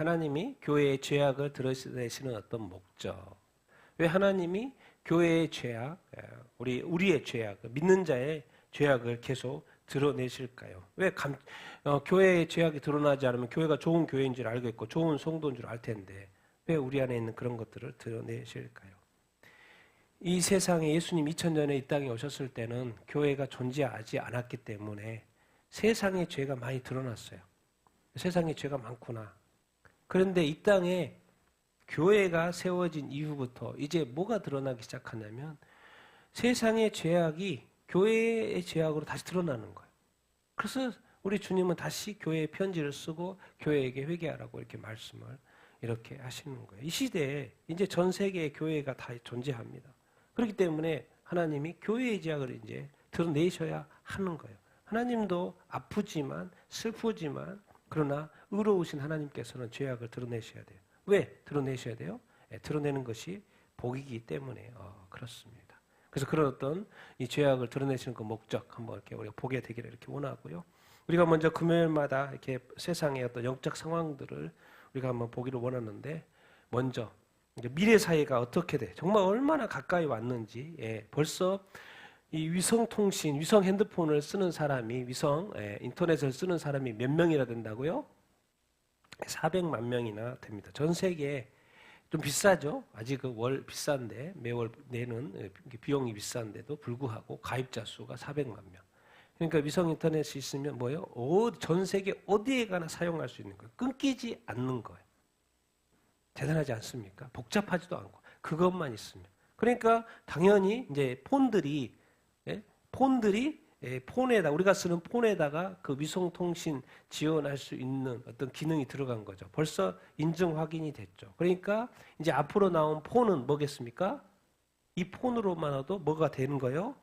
하나님이 교회의 죄악을 드러내시는 어떤 목적. 왜 하나님이 교회의 죄악, 우리의 죄악, 믿는 자의 죄악을 계속 드러내실까요? 왜 교회의 죄악이 드러나지 않으면 교회가 좋은 교회인 줄 알겠고 좋은 성도인 줄 알 텐데 왜 우리 안에 있는 그런 것들을 드러내실까요? 이 세상에 예수님 2000년에 이 땅에 오셨을 때는 교회가 존재하지 않았기 때문에 세상의 죄가 많이 드러났어요. 세상에 죄가 많구나. 그런데 이 땅에 교회가 세워진 이후부터 이제 뭐가 드러나기 시작하냐면 세상의 죄악이 교회의 죄악으로 다시 드러나는 거예요. 그래서 우리 주님은 다시 교회에 편지를 쓰고 교회에게 회개하라고 이렇게 말씀을 이렇게 하시는 거예요. 이 시대에 이제 전 세계의 교회가 다 존재합니다. 그렇기 때문에 하나님이 교회의 죄악을 이제 드러내셔야 하는 거예요. 하나님도 아프지만 슬프지만 그러나 의로우신 하나님께서는 죄악을 드러내셔야 돼요. 왜 드러내셔야 돼요? 드러내는 것이 복이기 때문에 그렇습니다. 그래서 그런 어떤 이 죄악을 드러내시는 그 목적 한번 이렇게 우리가 보게 되기를 이렇게 원하고요. 우리가 먼저 금요일마다 이렇게 세상의 어떤 영적 상황들을 우리가 한번 보기를 원하는데 먼저 이제 미래 사회가 어떻게 돼? 정말 얼마나 가까이 왔는지 벌써 이 위성통신, 위성 핸드폰을 쓰는 사람이 인터넷을 쓰는 사람이 몇 명이나 된다고요? 400만 명이나 됩니다. 전 세계에 좀 비싸죠. 아직 월 비싼데 매월 내는 비용이 비싼데도 불구하고 가입자 수가 400만 명. 그러니까 위성 인터넷이 있으면 뭐예요? 전 세계 어디에 가나 사용할 수 있는 거예요. 끊기지 않는 거예요. 대단하지 않습니까? 복잡하지도 않고 그것만 있으면. 그러니까 당연히 이제 폰들이 폰에다 우리가 쓰는 폰에다가 그 위성통신 지원할 수 있는 어떤 기능이 들어간 거죠. 벌써 인증 확인이 됐죠. 그러니까 이제 앞으로 나온 폰은 뭐겠습니까? 이 폰으로만도 뭐가 되는 거예요?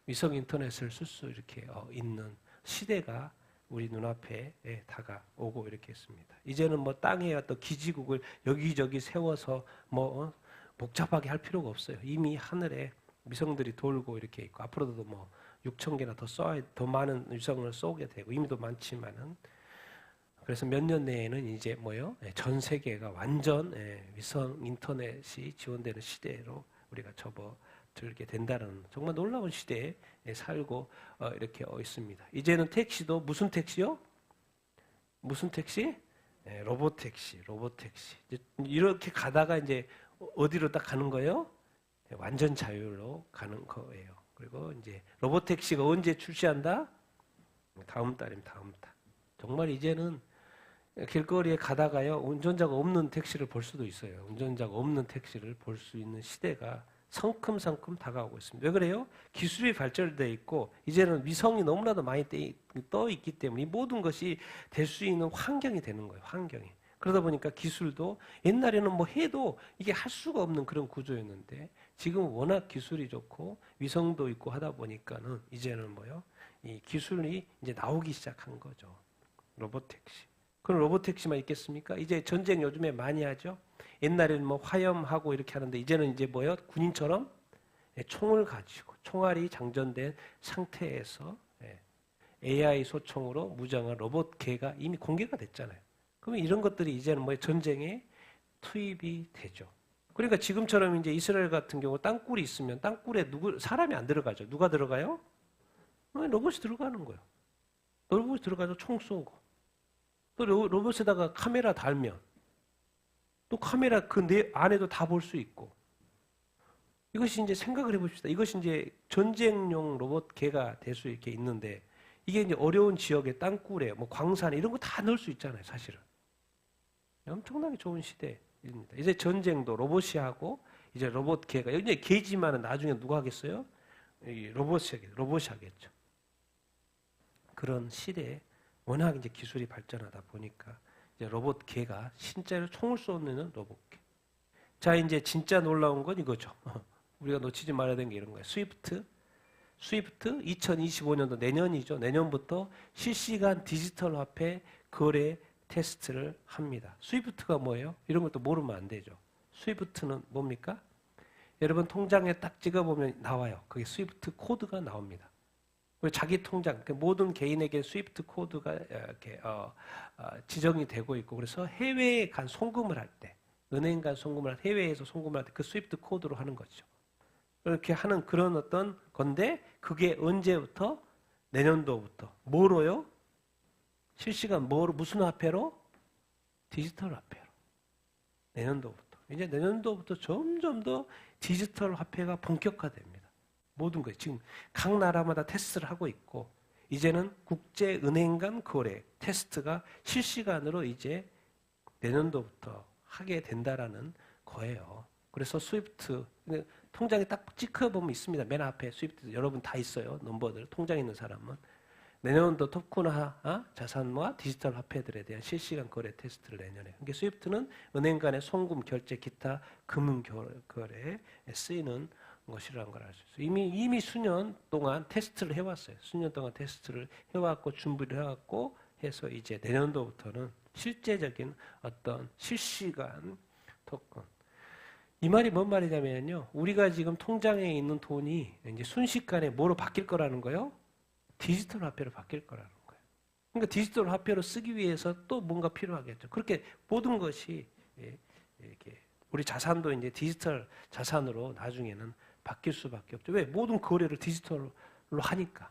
위성 인터넷을 쓸 수 이렇게 있는 시대가 우리 눈앞에 다가오고 이렇게 있습니다. 이제는 뭐 땅에 어떤 기지국을 여기저기 세워서 뭐 복잡하게 할 필요가 없어요. 이미 하늘에 위성들이 돌고 이렇게 있고 앞으로도 뭐 6,000개나 더 많은 위성을 쏘게 되고 이미도 많지만은 그래서 몇 년 내에는 이제 뭐요? 전 세계가 완전 위성 인터넷이 지원되는 시대로 우리가 접어들게 된다는 정말 놀라운 시대에 살고 이렇게 있습니다. 이제는 택시도 무슨 택시요? 무슨 택시? 로봇 택시. 이렇게 가다가 이제 어디로 딱 가는 거예요? 완전 자율로 가는 거예요. 그리고 이제 로봇 택시가 언제 출시한다? 다음 달이면 다음 달. 정말 이제는 길거리에 가다가요 운전자가 없는 택시를 볼 수도 있어요. 운전자가 없는 택시를 볼 수 있는 시대가 성큼성큼 다가오고 있습니다. 왜 그래요? 기술이 발전되어 있고 이제는 위성이 너무나도 많이 떠 있기 때문에 이 모든 것이 될 수 있는 환경이 되는 거예요. 환경이. 그러다 보니까 기술도 옛날에는 뭐 해도 이게 할 수가 없는 그런 구조였는데 지금 워낙 기술이 좋고 위성도 있고 하다 보니까는 이제는 뭐요? 이 기술이 이제 나오기 시작한 거죠. 로봇택시. 그럼 로봇택시만 있겠습니까? 이제 전쟁 요즘에 많이 하죠. 옛날에는 뭐 화염하고 이렇게 하는데 이제는 이제 뭐요? 군인처럼 총을 가지고 총알이 장전된 상태에서 AI 소총으로 무장한 로봇개가 이미 공개가 됐잖아요. 그러면 이런 것들이 이제는 뭐 전쟁에 투입이 되죠. 그러니까 지금처럼 이제 이스라엘 같은 경우 땅굴이 있으면 땅굴에 사람이 안 들어가죠. 누가 들어가요? 로봇이 들어가는 거예요. 로봇이 들어가서 총 쏘고 또 로봇에다가 카메라 달면 또 카메라 그 안에도 다 볼 수 있고 이것이 이제 생각을 해봅시다. 이것이 이제 전쟁용 로봇 개가 될 수 있게 있는데 이게 이제 어려운 지역에 땅굴에 뭐 광산에 이런 거 다 넣을 수 있잖아요. 사실은 엄청나게 좋은 시대입니다. 이제 전쟁도 로봇이 하고 이제 로봇 개가 이제 개지만은 나중에 누가 하겠어요? 로봇이 하겠죠. 그런 시대에 워낙 이제 기술이 발전하다 보니까 이제 로봇 개가 진짜로 총을 쏘는 로봇 개. 자, 이제 진짜 놀라운 건 이거죠. 우리가 놓치지 말아야 되는 게 이런 거예요. 스위프트 2025년도 내년이죠. 내년부터 실시간 디지털 화폐 거래 테스트를 합니다. 스위프트가 뭐예요? 이런 것도 모르면 안 되죠. 스위프트는 뭡니까? 여러분 통장에 딱 찍어보면 나와요. 그게 스위프트 코드가 나옵니다. 그리고 자기 통장, 모든 개인에게 스위프트 코드가 이렇게 지정이 되고 있고, 그래서 해외에 간 송금을 할 때, 은행 간 송금을 할 때, 해외에서 송금을 할 때 그 스위프트 코드로 하는 거죠. 그렇게 하는 그런 어떤 건데, 그게 언제부터? 내년도부터. 뭐로요? 실시간 뭐로, 무슨 화폐로? 디지털 화폐로. 내년도부터. 이제 내년도부터 점점 더 디지털 화폐가 본격화됩니다. 모든 거 지금 각 나라마다 테스트를 하고 있고, 이제는 국제은행 간 거래 테스트가 실시간으로 이제 내년도부터 하게 된다라는 거예요. 그래서 스위프트 통장에 딱 찍혀보면 있습니다. 맨 앞에 스위프트 여러분 다 있어요. 넘버들 통장에 있는 사람은 내년도 토큰화 자산과 디지털 화폐들에 대한 실시간 거래 테스트를 내년에. 그러니까 스위프트는 은행 간의 송금, 결제, 기타 금융 거래에 쓰이는 것이라는 걸 알 수 있어요. 이미 수년 동안 테스트를 해왔어요. 수년 동안 테스트를 해왔고 준비를 해왔고 해서 이제 내년도부터는 실제적인 어떤 실시간 토큰. 이 말이 뭔 말이냐면요. 우리가 지금 통장에 있는 돈이 이제 순식간에 뭐로 바뀔 거라는 거예요? 디지털 화폐로 바뀔 거라는 거예요. 그러니까 디지털 화폐로 쓰기 위해서 또 뭔가 필요하겠죠. 그렇게 모든 것이 이렇게 우리 자산도 이제 디지털 자산으로 나중에는 바뀔 수밖에 없죠. 왜? 모든 거래를 디지털로 하니까.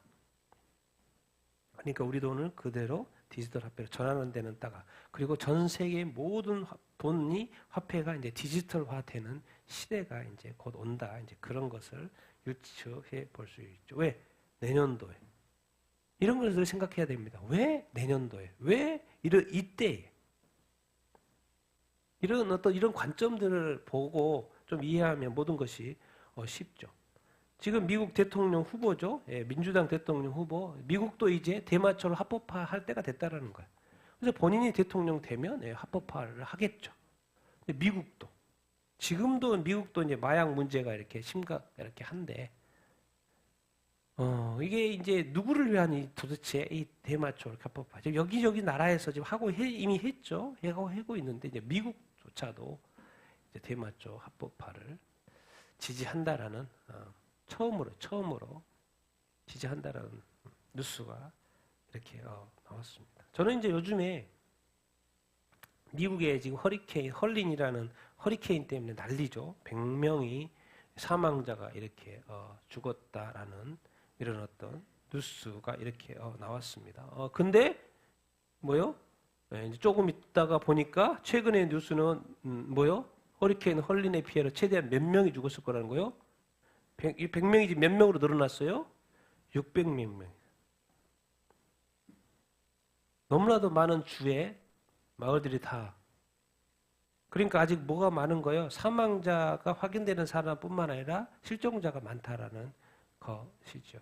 그러니까 우리 돈을 그대로 디지털 화폐로 전환은 되는 따가. 그리고 전 세계의 모든 돈이 화폐가 이제 디지털화되는 시대가 이제 곧 온다. 이제 그런 것을 유추해 볼 수 있죠. 왜? 내년도에. 이런 것을 생각해야 됩니다. 왜 내년도에? 왜 이때에? 이런 관점들을 보고 좀 이해하면 모든 것이 쉽죠. 지금 미국 대통령 후보죠. 민주당 대통령 후보. 미국도 이제 대마초를 합법화할 때가 됐다라는 거예요. 그래서 본인이 대통령 되면 합법화를 하겠죠. 미국도 지금도 미국도 이제 마약 문제가 이렇게 이렇게 한데 이게 이제 누구를 위한 도대체 이 대마초를 합법화? 지금 여기저기 나라에서 지금 이미 했죠. 하고 있는데 이제 미국조차도 이제 대마초 합법화를 지지한다라는 처음으로 지지한다라는 뉴스가 이렇게 나왔습니다. 저는 이제 요즘에 미국에 지금 헐린이라는 허리케인 때문에 난리죠. 100명이 사망자가 이렇게 죽었다라는 이런 어떤 뉴스가 이렇게 나왔습니다. 근데 뭐요? 이제 조금 있다가 보니까 최근의 뉴스는 뭐요? 허리케인 헐린의 피해로 최대한 몇 명이 죽었을 거라는 거요? 100명이 지금 몇 명으로 늘어났어요? 600몇 명. 너무나도 많은 주에 마을들이 다. 그러니까 아직 뭐가 많은 거예요? 사망자가 확인되는 사람뿐만 아니라 실종자가 많다라는 것이죠.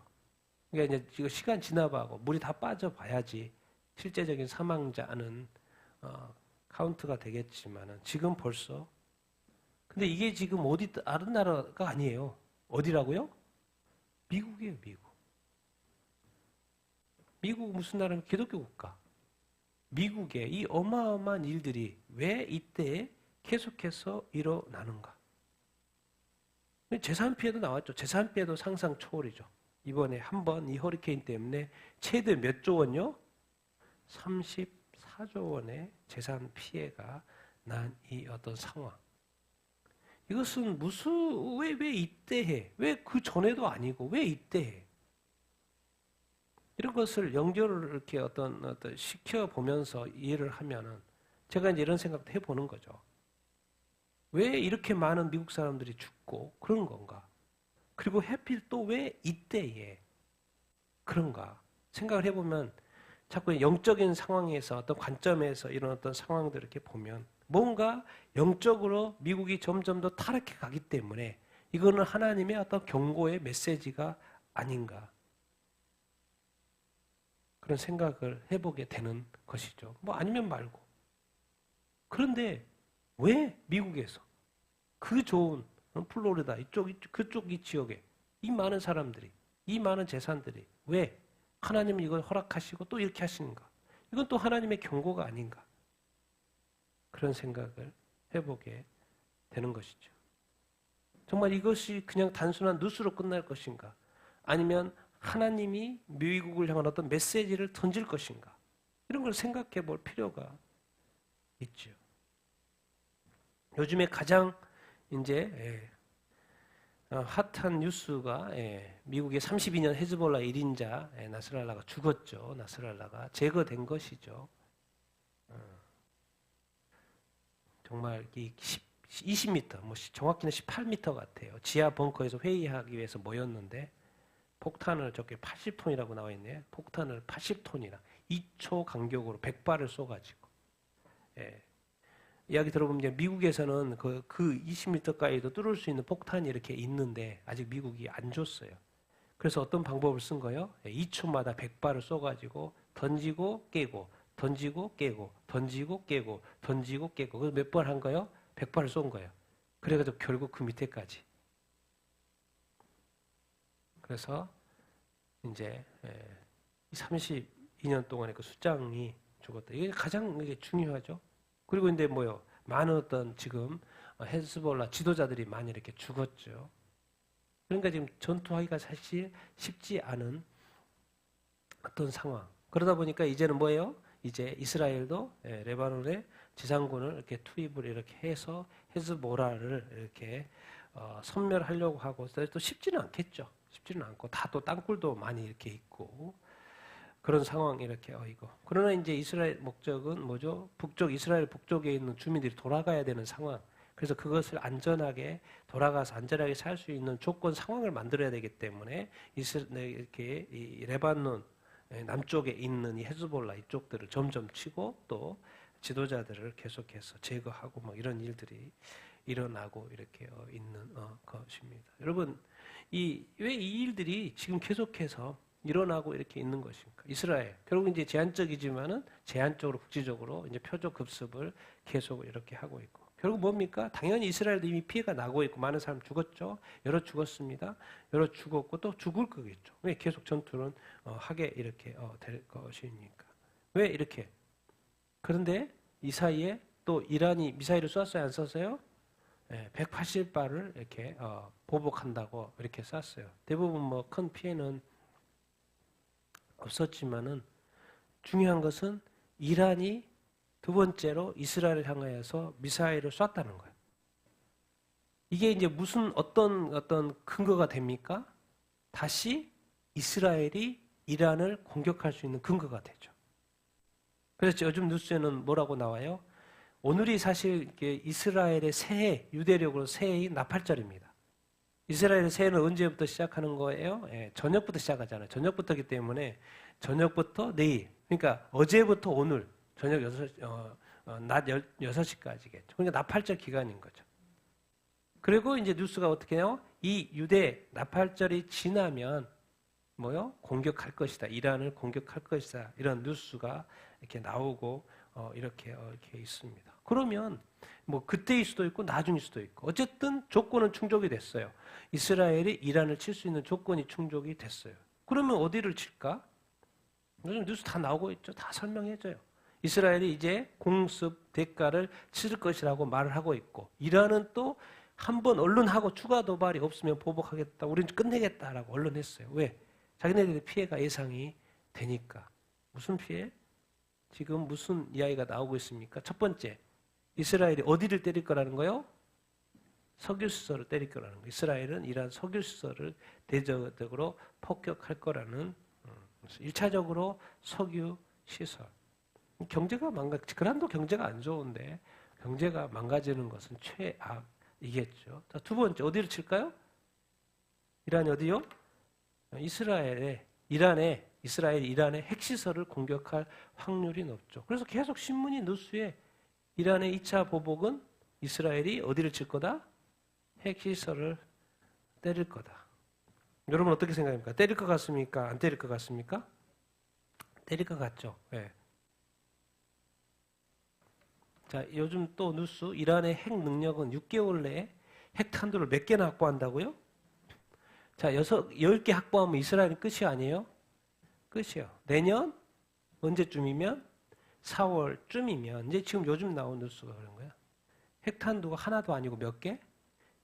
그러니까 이제 지금 시간 지나봐고 물이 다 빠져봐야지 실제적인 사망자는 카운트가 되겠지만은 지금 벌써. 근데 이게 지금 어디 다른 나라가 아니에요. 어디라고요? 미국이에요, 미국. 미국 무슨 나라면 기독교 국가. 미국의 이 어마어마한 일들이 왜 이때에 계속해서 일어나는가? 재산 피해도 나왔죠. 재산 피해도 상상 초월이죠. 이번에 한 번 이 허리케인 때문에 최대 몇 조 원요? 34조 원의 재산 피해가 난 이 어떤 상황. 이것은 왜 이때 해? 왜 그 전에도 아니고 왜 이때 해? 이런 것을 연결을 이렇게 어떤 시켜보면서 이해를 하면은 제가 이제 이런 생각도 해보는 거죠. 왜 이렇게 많은 미국 사람들이 죽고 그런 건가? 그리고 하필 또 왜 이때에 그런가? 생각을 해보면 자꾸 영적인 상황에서 어떤 관점에서 이런 어떤 상황들을 이렇게 보면 뭔가 영적으로 미국이 점점 더 타락해 가기 때문에 이거는 하나님의 어떤 경고의 메시지가 아닌가? 그런 생각을 해보게 되는 것이죠. 뭐 아니면 말고. 그런데 왜 미국에서 그 좋은 플로리다 그쪽 이 지역에 이 많은 사람들이 이 많은 재산들이 왜 하나님은 이걸 허락하시고 또 이렇게 하시는가? 이건 또 하나님의 경고가 아닌가? 그런 생각을 해보게 되는 것이죠. 정말 이것이 그냥 단순한 뉴스로 끝날 것인가? 아니면 하나님이 미국을 향한 어떤 메시지를 던질 것인가? 이런 걸 생각해 볼 필요가 있죠. 요즘에 가장 이제 핫한 뉴스가 미국의 32년 헤즈볼라 1인자 나스랄라가 죽었죠. 나스랄라가 제거된 것이죠. 정말 20m, 뭐 정확히는 18m 같아요. 지하 벙커에서 회의하기 위해서 모였는데 폭탄을 저게 80톤이라고 나와 있네요. 폭탄을 80톤이나 2초 간격으로 100발을 쏘가지고. 이야기 들어보면 이제 미국에서는 그 20m까지도 뚫을 수 있는 폭탄이 이렇게 있는데 아직 미국이 안 줬어요. 그래서 어떤 방법을 쓴 거예요? 2초마다 100발을 쏘가지고 던지고 깨고, 던지고 깨고, 던지고 깨고, 던지고 깨고. 그래서 몇 번 한 거예요? 100발을 쏜 거예요. 그래가지고 결국 그 밑에까지. 그래서 이제 32년 동안의 그 수장이 죽었다. 이게 가장 이게 중요하죠. 그리고 이제 뭐요? 많은 어떤 지금 헤즈볼라 지도자들이 많이 이렇게 죽었죠. 그러니까 지금 전투하기가 사실 쉽지 않은 어떤 상황. 그러다 보니까 이제는 뭐예요? 이제 이스라엘도 레바논의 지상군을 이렇게 투입을 이렇게 해서 헤즈볼라를 이렇게 섬멸하려고 하고 또 쉽지는 않겠죠. 쉽지는 않고 다 또 땅굴도 많이 이렇게 있고 그런 상황이 이렇게 이거. 그러나 이제 이스라엘 목적은 뭐죠? 이스라엘 북쪽에 있는 주민들이 돌아가야 되는 상황. 그래서 그것을 안전하게 돌아가서 안전하게 살 수 있는 조건 상황을 만들어야 되기 때문에 이렇게 이 레바논 남쪽에 있는 이 헤즈볼라 이쪽들을 점점 치고 또 지도자들을 계속해서 제거하고 뭐 이런 일들이 일어나고 이렇게 있는 것입니다. 여러분, 왜 이 일들이 지금 계속해서 일어나고 이렇게 있는 것입니까? 이스라엘 결국 이제 제한적이지만은 제한적으로 국지적으로 이제 표적 급습을 계속 이렇게 하고 있고 결국 뭡니까? 당연히 이스라엘도 이미 피해가 나고 있고 많은 사람 죽었죠. 여러 죽었습니다. 여러 죽었고 또 죽을 거겠죠. 왜 계속 전투는 하게 이렇게 될 것이니까. 왜 이렇게? 그런데 이 사이에 또 이란이 미사일을 쐈어요, 안 쐈어요? 180발을 이렇게 보복한다고 이렇게 쐈어요. 대부분 뭐 큰 피해는 없었지만은 중요한 것은 이란이 두 번째로 이스라엘을 향하여서 미사일을 쐈다는 거예요. 이게 이제 무슨 어떤 근거가 됩니까? 다시 이스라엘이 이란을 공격할 수 있는 근거가 되죠. 그래서 요즘 뉴스에는 뭐라고 나와요? 오늘이 사실 이스라엘의 새해, 유대력으로 새해인 나팔절입니다. 이스라엘의 새해는 언제부터 시작하는 거예요? 저녁부터 시작하잖아요. 저녁부터이기 때문에 저녁부터 내일, 그러니까 어제부터 오늘 저녁 6시, 낮 6시까지겠죠. 그러니까 나팔절 기간인 거죠. 그리고 이제 뉴스가 어떻게 해요? 이 유대 나팔절이 지나면 뭐요? 공격할 것이다. 이란을 공격할 것이다. 이런 뉴스가 이렇게 나오고 이렇게 있습니다. 그러면 뭐 그때일 수도 있고 나중일 수도 있고 어쨌든 조건은 충족이 됐어요. 이스라엘이 이란을 칠 수 있는 조건이 충족이 됐어요. 그러면 어디를 칠까? 요즘 뉴스 다 나오고 있죠. 다 설명해줘요. 이스라엘이 이제 공습 대가를 치를 것이라고 말을 하고 있고 이란은 또 한 번 언론하고 추가 도발이 없으면 보복하겠다. 우리는 끝내겠다라고 언론했어요. 왜? 자기네들의 피해가 예상이 되니까. 무슨 피해? 지금 무슨 이야기가 나오고 있습니까? 첫 번째, 이스라엘이 어디를 때릴 거라는 거요? 석유시설을 때릴 거라는 거예요. 이스라엘은 이란 석유시설을 대적으로 폭격할 거라는 1차적으로 석유시설. 경제가 그란도 경제가 안 좋은데 경제가 망가지는 것은 최악이겠죠. 자, 두 번째, 어디를 칠까요? 이란이 어디요? 이스라엘이 이란의 핵시설을 공격할 확률이 높죠. 그래서 계속 신문이 뉴스에 이란의 2차 보복은 이스라엘이 어디를 칠 거다? 핵시설을 때릴 거다. 여러분 어떻게 생각합니까? 때릴 것 같습니까? 안 때릴 것 같습니까? 때릴 것 같죠. 네. 자, 요즘 또 뉴스 이란의 핵 능력은 6개월 내에 핵탄두를 몇 개나 확보한다고요? 자, 10개 확보하면 이스라엘은 끝이 아니에요? 끝이요. 내년 언제쯤이면 4월쯤이면 이제 지금 요즘 나온 뉴스가 그런 거야. 핵탄두가 하나도 아니고 몇 개?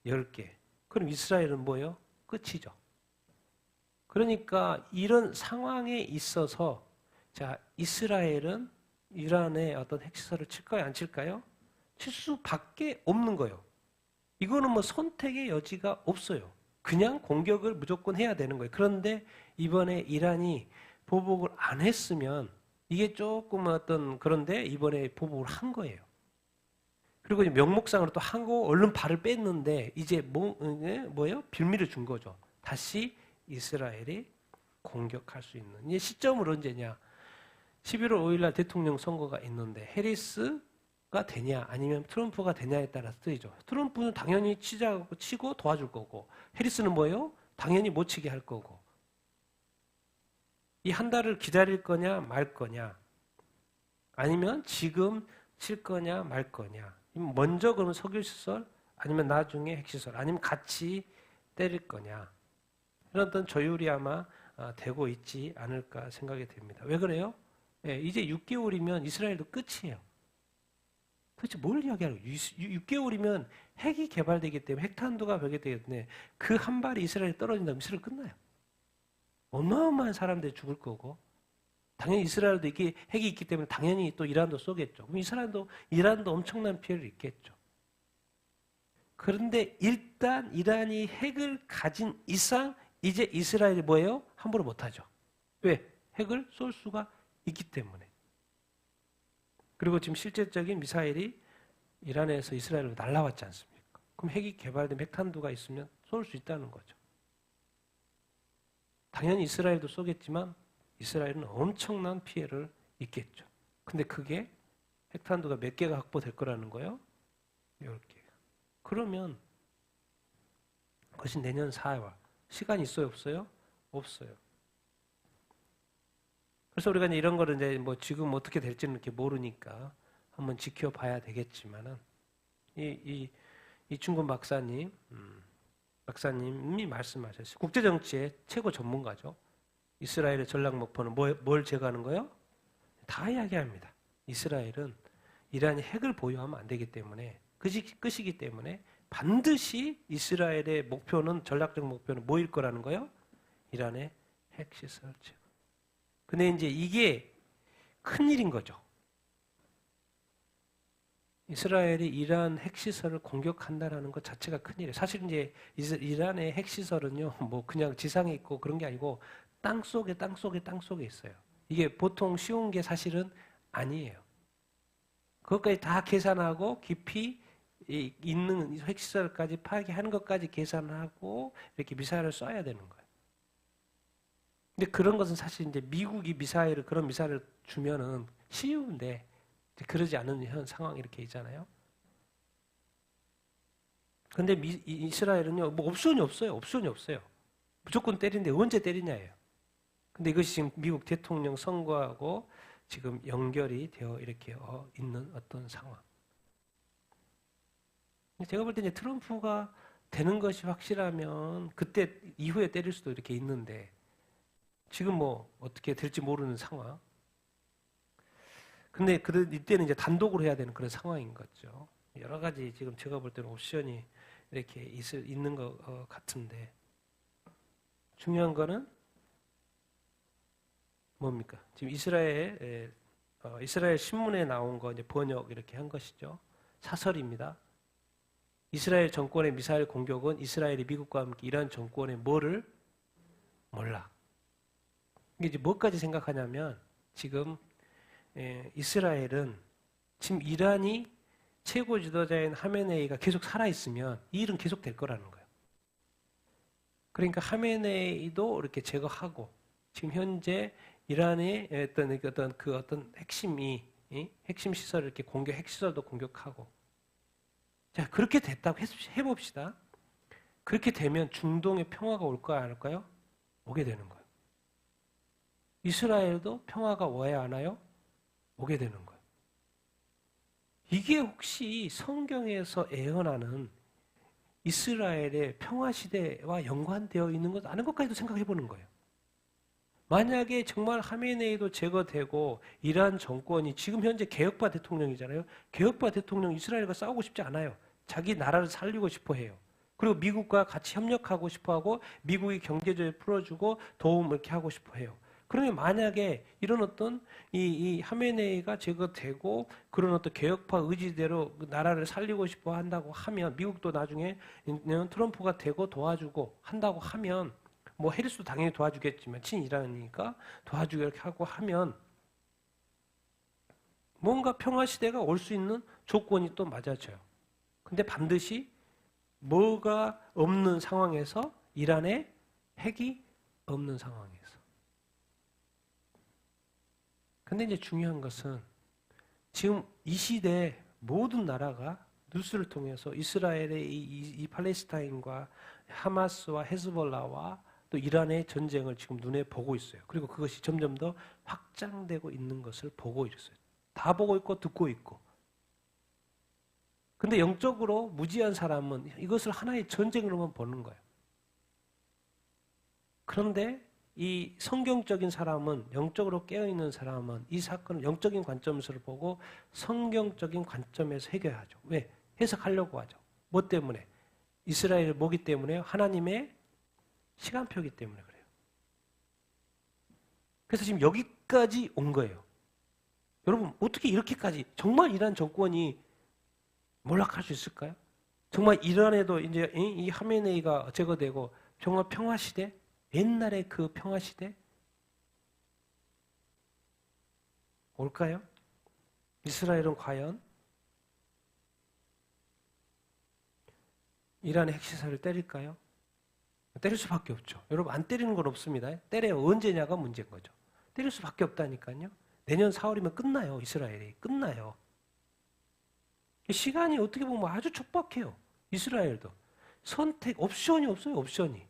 10개. 그럼 이스라엘은 뭐예요? 끝이죠. 그러니까 이런 상황에 있어서 자, 이스라엘은 이란의 어떤 핵시설을 칠까요? 안 칠까요? 칠 수밖에 없는 거예요. 이거는 뭐 선택의 여지가 없어요. 그냥 공격을 무조건 해야 되는 거예요. 그런데 이번에 이란이 보복을 안 했으면 이게 조금 어떤 그런데 이번에 보복을 한 거예요. 그리고 명목상으로 또 하고 얼른 발을 뺐는데 이제 뭐예요? 빌미를 준 거죠. 다시 이스라엘이 공격할 수 있는. 이제 시점은 언제냐? 11월 5일 날 대통령 선거가 있는데 해리스가 되냐 아니면 트럼프가 되냐에 따라서 틀리죠. 트럼프는 당연히 치고 도와줄 거고 해리스는 뭐예요? 당연히 못 치게 할 거고. 이 한 달을 기다릴 거냐 말 거냐 아니면 지금 칠 거냐 말 거냐. 먼저 그러면 석유시설 아니면 나중에 핵시설 아니면 같이 때릴 거냐. 이런 어떤 조율이 아마 되고 있지 않을까 생각이 됩니다. 왜 그래요? 예, 이제 6개월이면 이스라엘도 끝이에요. 도대체 뭘 이야기하는 거예요? 6개월이면 핵이 개발되기 때문에 핵탄두가 발견되기 때문에 그 한 발이 이스라엘에 떨어진다면 이스라엘 끝나요. 어마어마한 사람들이 죽을 거고 당연히 이스라엘도 이게 핵이 있기 때문에 당연히 또 이란도 쏘겠죠. 그럼 이란도 엄청난 피해를 입겠죠. 그런데 일단 이란이 핵을 가진 이상 이제 이스라엘이 뭐예요? 함부로 못하죠. 왜? 핵을 쏠 수가 있기 때문에. 그리고 지금 실제적인 미사일이 이란에서 이스라엘로 날아왔지 않습니까? 그럼 핵이 개발된 핵탄두가 있으면 쏠 수 있다는 거죠. 당연히 이스라엘도 쏘겠지만 이스라엘은 엄청난 피해를 입겠죠. 근데 그게 핵탄두가 몇 개가 확보될 거라는 거예요? 10개. 그러면 그것이 내년 4월. 시간이 있어요, 없어요? 없어요. 그래서 우리가 이제 이런 거를 이제 뭐 지금 어떻게 될지는 이렇게 모르니까 한번 지켜봐야 되겠지만은 이 이충근 박사님이 말씀하셨어요. 국제 정치의 최고 전문가죠. 이스라엘의 전략 목표는 뭘 제거하는 거예요? 다 이야기합니다. 이스라엘은 이란이 핵을 보유하면 안 되기 때문에 끝이기 때문에 반드시 이스라엘의 목표는 전략적 목표는 뭐일 거라는 거예요? 이란의 핵시설 제거. 근데 이제 이게 큰일인 거죠. 이스라엘이 이란 핵시설을 공격한다라는 것 자체가 큰일이에요. 사실 이제 이란의 핵시설은요, 뭐 그냥 지상에 있고 그런 게 아니고 땅 속에 있어요. 이게 보통 쉬운 게 사실은 아니에요. 그것까지 다 계산하고 깊이 있는 핵시설까지 파괴하는 것까지 계산하고 이렇게 미사일을 쏴야 되는 거예요. 근데 그런 것은 사실 이제 미국이 그런 미사일을 주면은 쉬운데 그러지 않은 현 상황이 이렇게 있잖아요. 근데 이스라엘은요, 뭐 옵션이 없어요. 무조건 때리는데 언제 때리냐예요. 근데 이것이 지금 미국 대통령 선거하고 지금 연결이 되어 이렇게 있는 어떤 상황. 제가 볼 때 이제 트럼프가 되는 것이 확실하면 그때 이후에 때릴 수도 이렇게 있는데 지금 뭐 어떻게 될지 모르는 상황. 근데 이때는 이제 단독으로 해야 되는 그런 상황인 거죠. 여러 가지 지금 제가 볼 때는 옵션이 이렇게 있는 것 같은데 중요한 거는 뭡니까? 지금 이스라엘 신문에 나온 거 이제 번역 이렇게 한 것이죠. 사설입니다. 이스라엘 정권의 미사일 공격은 이스라엘이 미국과 함께 이란 정권의 뭐를 몰라. 이게 이제 뭐까지 생각하냐면 지금 이스라엘은 지금 이란이 최고 지도자인 하메네이가 계속 살아있으면 이 일은 계속 될 거라는 거예요. 그러니까 하메네이도 이렇게 제거하고 지금 현재 이란의 어떤 핵심 시설을 이렇게 핵시설도 공격하고 자, 그렇게 됐다고 해봅시다. 그렇게 되면 중동에 평화가 올까요, 안 올까요? 오게 되는 거예요. 이스라엘도 평화가 와야 하나요? 오게 되는 거예요. 이게 혹시 성경에서 예언하는 이스라엘의 평화 시대와 연관되어 있는 것 아는 것까지도 생각해 보는 거예요. 만약에 정말 하메네이도 제거되고 이란 정권이 지금 현재 개혁파 대통령이잖아요. 개혁파 대통령 이스라엘과 싸우고 싶지 않아요. 자기 나라를 살리고 싶어 해요. 그리고 미국과 같이 협력하고 싶어하고 미국이 경제적으로 풀어주고 도움을 이렇게 하고 싶어해요. 그러면 만약에 이런 어떤 이 하메네이가 제거되고 그런 어떤 개혁파 의지대로 그 나라를 살리고 싶어 한다고 하면 미국도 나중에 트럼프가 되고 도와주고 한다고 하면 뭐 해리스도 당연히 도와주겠지만 친이란이니까 도와주고 이렇게 하고 하면 뭔가 평화 시대가 올 수 있는 조건이 또 맞아져요. 근데 반드시 뭐가 없는 상황에서 이란에 핵이 없는 상황에서. 근데 이제 중요한 것은 지금 이 시대에 모든 나라가 뉴스를 통해서 이스라엘의 이 팔레스타인과 하마스와 헤즈볼라와 또 이란의 전쟁을 지금 눈에 보고 있어요. 그리고 그것이 점점 더 확장되고 있는 것을 보고 있어요. 다 보고 있고 듣고 있고. 근데 영적으로 무지한 사람은 이것을 하나의 전쟁으로만 보는 거예요. 그런데 이 성경적인 사람은, 영적으로 깨어있는 사람은 이 사건을 영적인 관점에서 보고 성경적인 관점에서 해결하죠. 왜? 해석하려고 하죠. 뭐 때문에? 이스라엘을 모기 때문에요? 하나님의 시간표이기 때문에 그래요. 그래서 지금 여기까지 온 거예요. 여러분, 어떻게 이렇게까지, 정말 이란 정권이 몰락할 수 있을까요? 정말 이란에도 이제 이 하메네이가 제거되고 정말 평화시대? 옛날의 그 평화시대? 올까요? 이스라엘은 과연 이란의 핵시설을 때릴까요? 때릴 수밖에 없죠. 여러분, 안 때리는 건 없습니다. 때려야 언제냐가 문제인 거죠. 때릴 수밖에 없다니까요. 내년 4월이면 끝나요. 이스라엘이. 끝나요. 시간이 어떻게 보면 아주 촉박해요. 이스라엘도. 선택, 옵션이 없어요. 옵션이.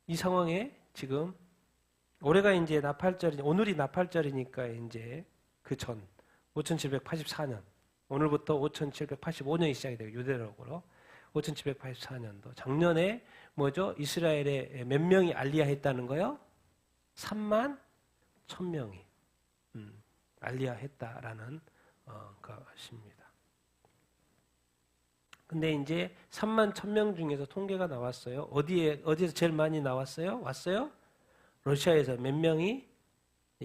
이 상황에 지금 올해가 이제 나팔절이, 오늘이 나팔절이니까 이제 그 전 5784년, 오늘부터 5785년이 시작이 돼요. 유대력으로 5784년도. 작년에 뭐죠? 이스라엘에 몇 명이 알리야 했다는 거요? 3만 1000명이 알리야 했다라는 것입니다. 근데 이제 3만 1000명 중에서 통계가 나왔어요. 어디에서 제일 많이 나왔어요? 왔어요? 러시아에서 몇 명이?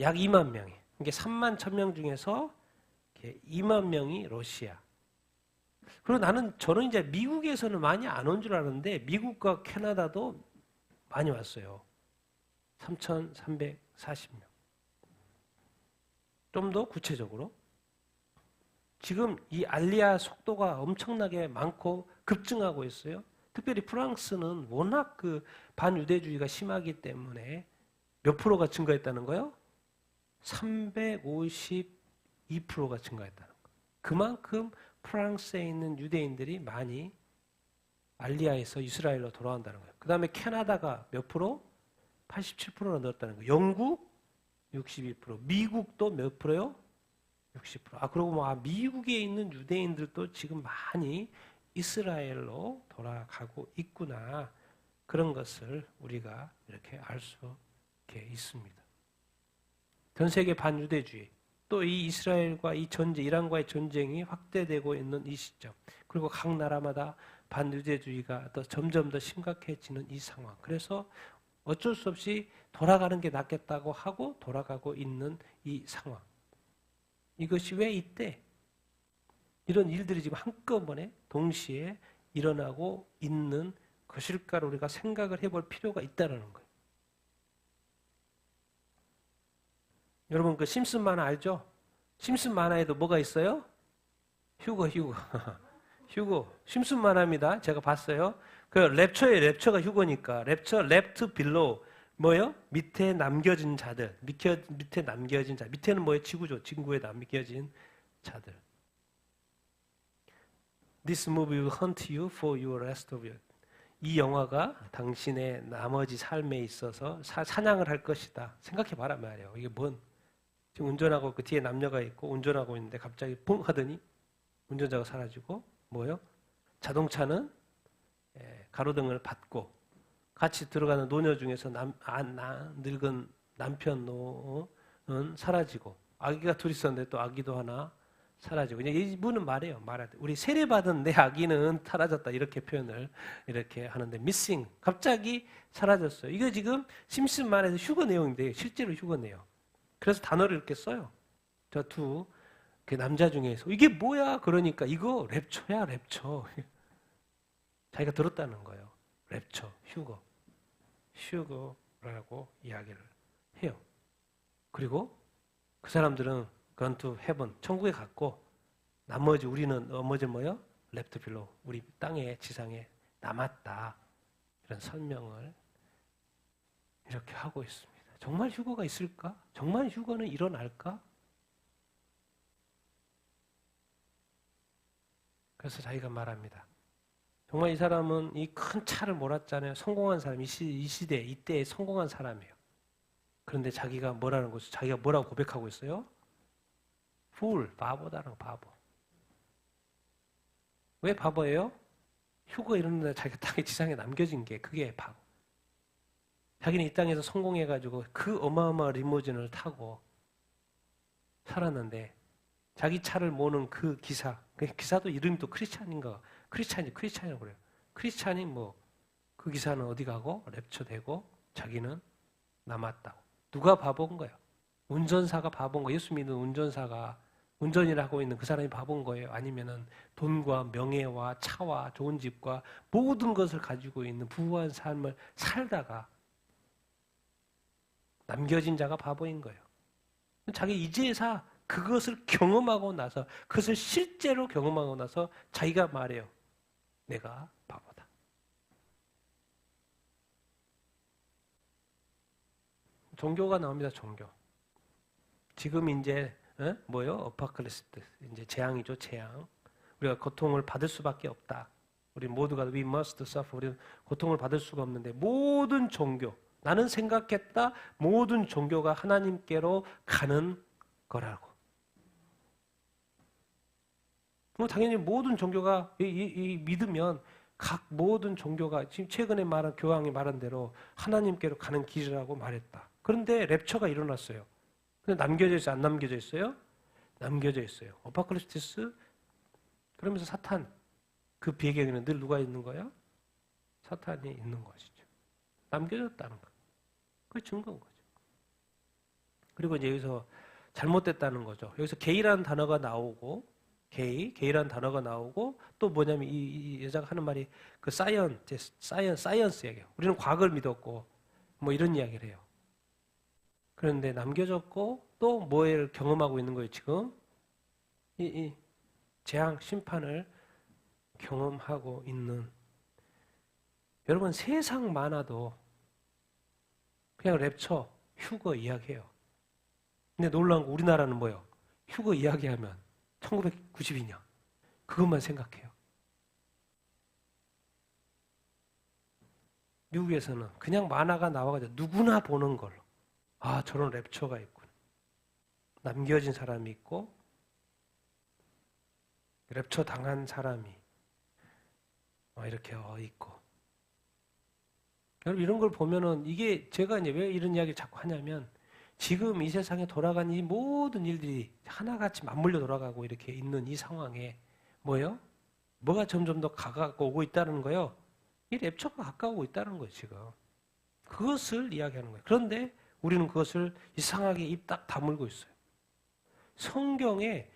약 2만 명이. 그러니까 3만 1000명 중에서 2만 명이 러시아. 그리고 저는 이제 미국에서는 많이 안 온 줄 알았는데 미국과 캐나다도 많이 왔어요. 3,340명. 좀 더 구체적으로. 지금 이 알리아 속도가 엄청나게 많고 급증하고 있어요. 특별히 프랑스는 워낙 그 반유대주의가 심하기 때문에 몇 프로가 증가했다는 거요? 352%가 증가했다는 거. 그만큼 프랑스에 있는 유대인들이 많이 알리아에서 이스라엘로 돌아온다는 거예요. 그 다음에 캐나다가 몇 프로? 87%나 늘었다는 거예요. 영국 62%, 미국도 몇 프로요? 60%. 그러고 미국에 있는 유대인들도 지금 많이 이스라엘로 돌아가고 있구나. 그런 것을 우리가 이렇게 알 수 있습니다. 전 세계 반유대주의, 또 이 이스라엘과 이 전쟁, 이란과의 전쟁이 확대되고 있는 이 시점, 그리고 각 나라마다 반유대주의가 점점 더 심각해지는 이 상황. 그래서 어쩔 수 없이 돌아가는 게 낫겠다고 하고 돌아가고 있는 이 상황. 이것이 왜 이때 이런 일들이 지금 한꺼번에 동시에 일어나고 있는 것일까를 우리가 생각을 해볼 필요가 있다는 거예요. 여러분 그 심슨 만화 알죠? 심슨 만화에도 뭐가 있어요? 휴거. 휴거. 심슨 만화입니다. 제가 봤어요. 그 랩처가 휴거니까. 랩트 빌로우. 뭐요? 밑에 남겨진 자들. 밑에 남겨진 자. 밑에는 뭐예요? 지구죠. 지구에 남겨진 자들. This movie will hunt you for your rest of your. 이 영화가 당신의 나머지 삶에 있어서 사냥을 할 것이다. 생각해봐라 말이에요. 이게 지금 운전하고 그 뒤에 남녀가 있고 운전하고 있는데 갑자기 붕 하더니 운전자가 사라지고 뭐요? 자동차는 가로등을 받고 같이 들어가는 노녀 중에서 늙은 남편 노는 사라지고 아기가 둘 있었는데 또 아기도 하나 사라지고. 그냥 이분은 말해요. 우리 세례받은 내 아기는 사라졌다. 이렇게 표현을 이렇게 하는데 missing. 갑자기 사라졌어요. 이거 지금 심슨만에서 휴거 내용인데 실제로 휴거 내용. 그래서 단어를 이렇게 써요. 저 두 남자 중에서 이게 뭐야? 그러니까 이거 랩처야, 랩처. 자기가 들었다는 거예요. 랩처, 휴거. 휴거라고 이야기를 해요. 그리고 그 사람들은 gone to heaven, 천국에 갔고 나머지 우리는 뭐요? left below, 우리 땅에 지상에 남았다. 이런 설명을 이렇게 하고 있습니다. 정말 휴거가 있을까? 정말 휴거는 일어날까? 그래서 자기가 말합니다. 정말 이 사람은 이 큰 차를 몰았잖아요. 성공한 사람, 이 시대, 이때에 성공한 사람이에요. 그런데 자기가 뭐라는 거죠? 자기가 뭐라고 고백하고 있어요? fool, 바보다라는 바보. 왜 바보예요? 휴거 이러는데 자기가 땅에 지상에 남겨진 게 그게 바보. 자기는 이 땅에서 성공해가지고 그 어마어마한 리무진을 타고 살았는데 자기 차를 모는 그 기사, 그 기사도 이름이 또 크리스찬인가? 크리스찬이라고 그래요. 크리스찬이 그 기사는 어디 가고 랩처되고 자기는 남았다고. 누가 바본 거예요? 운전사가 바본 거예요. 예수 믿는 운전사가 운전을 하고 있는 그 사람이 바본 거예요? 아니면은 돈과 명예와 차와 좋은 집과 모든 것을 가지고 있는 부유한 삶을 살다가 남겨진 자가 바보인 거예요. 자기 이제사 그것을 경험하고 나서 그것을 실제로 경험하고 나서 자기가 말해요. 내가 바보다. 종교가 나옵니다. 종교. 지금 이제 뭐요? 어파클리스트. 이제 재앙이죠. 재앙. 우리가 고통을 받을 수밖에 없다. 우리 모두가 we must suffer. 우리는 고통을 받을 수가 없는데 모든 종교, 나는 생각했다. 모든 종교가 하나님께로 가는 거라고. 당연히 모든 종교가 믿으면 각 모든 종교가 지금 최근에 말한 교황이 말한 대로 하나님께로 가는 길이라고 말했다. 그런데 랩처가 일어났어요. 근데 남겨져 있어요? 안 남겨져 있어요? 남겨져 있어요. 어파클리스티스 그러면서 사탄 그 배경에는 늘 누가 있는 거예요? 사탄이 있는 것이죠. 남겨졌다는 거. 그게 증거인 거죠. 그리고 이제 여기서 잘못됐다는 거죠. 여기서 게이라는 단어가 나오고 게이라는 단어가 나오고 또 뭐냐면 이 여자가 하는 말이 그 사이언스 얘기예요. 우리는 과학을 믿었고 뭐 이런 이야기를 해요. 그런데 남겨졌고 또 뭐를 경험하고 있는 거예요, 지금? 이 재앙, 심판을 경험하고 있는. 여러분, 세상 많아도 그냥 랩처, 휴거 이야기해요. 근데 놀라운 거 우리나라는 뭐예요? 휴거 이야기하면 1992년. 그것만 생각해요. 미국에서는 그냥 만화가 나와가지고 누구나 보는 걸로. 아, 저런 랩처가 있구나. 남겨진 사람이 있고, 랩처 당한 사람이 이렇게 있고. 여러분, 이런 걸 보면은 이게 제가 이제 왜 이런 이야기를 자꾸 하냐면 지금 이 세상에 돌아가는 이 모든 일들이 하나같이 맞물려 돌아가고 이렇게 있는 이 상황에 뭐예요? 뭐가 점점 더 가까워 오고 있다는 거예요? 이 랩처가 가까우고 있다는 거예요, 지금. 그것을 이야기하는 거예요. 그런데 우리는 그것을 이상하게 입 딱 다물고 있어요. 성경에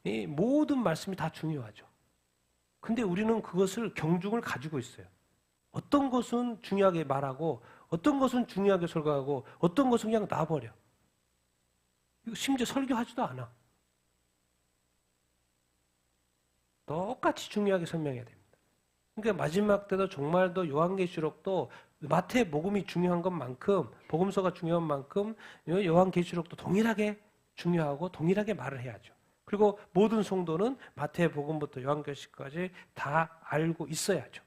이 모든 말씀이 다 중요하죠. 근데 우리는 그것을 경중을 가지고 있어요. 어떤 것은 중요하게 말하고 어떤 것은 중요하게 설교하고 어떤 것은 그냥 놔버려. 심지어 설교하지도 않아. 똑같이 중요하게 설명해야 됩니다. 그러니까 마지막 때도 정말 더 요한계시록도 마태복음이 중요한 것만큼 복음서가 중요한 만큼 요한계시록도 동일하게 중요하고 동일하게 말을 해야죠. 그리고 모든 성도는 마태복음부터 요한계시록까지 다 알고 있어야죠.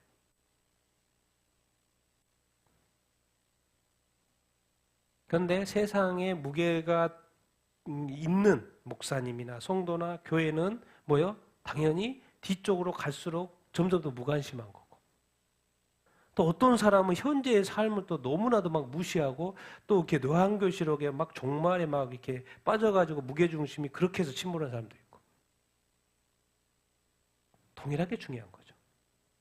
그런데 세상에 무게가 있는 목사님이나 성도나 교회는 뭐요? 당연히 뒤쪽으로 갈수록 점점 더 무관심한 거고. 또 어떤 사람은 현재의 삶을 또 너무나도 막 무시하고 또 이렇게 요한계시록에 막 종말에 막 이렇게 빠져가지고 무게중심이 그렇게 해서 침몰한 사람도 있고. 동일하게 중요한 거죠.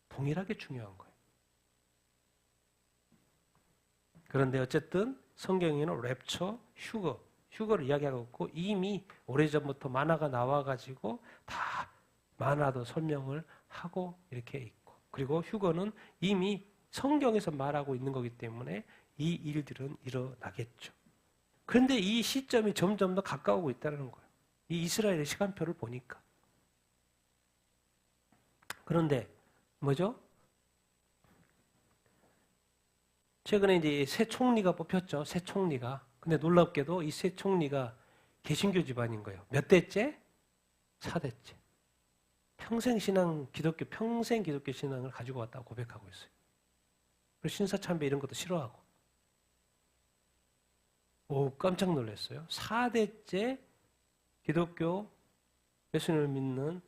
동일하게 중요한 거예요. 그런데 어쨌든 성경에는 랩처, 휴거를 이야기하고 있고 이미 오래전부터 만화가 나와가지고 다 만화도 설명을 하고 이렇게 있고 그리고 휴거는 이미 성경에서 말하고 있는 거기 때문에 이 일들은 일어나겠죠. 그런데 이 시점이 점점 더 가까우고 있다는 거예요. 이 이스라엘의 시간표를 보니까. 그런데 뭐죠? 최근에 이제 새 총리가 뽑혔죠. 새 총리가. 근데 놀랍게도 이 새 총리가 개신교 집안인 거예요. 몇 대째? 4대째. 평생 기독교 신앙을 가지고 왔다고 고백하고 있어요. 그리고 신사참배 이런 것도 싫어하고. 오, 깜짝 놀랐어요. 4대째 기독교 예수님을 믿는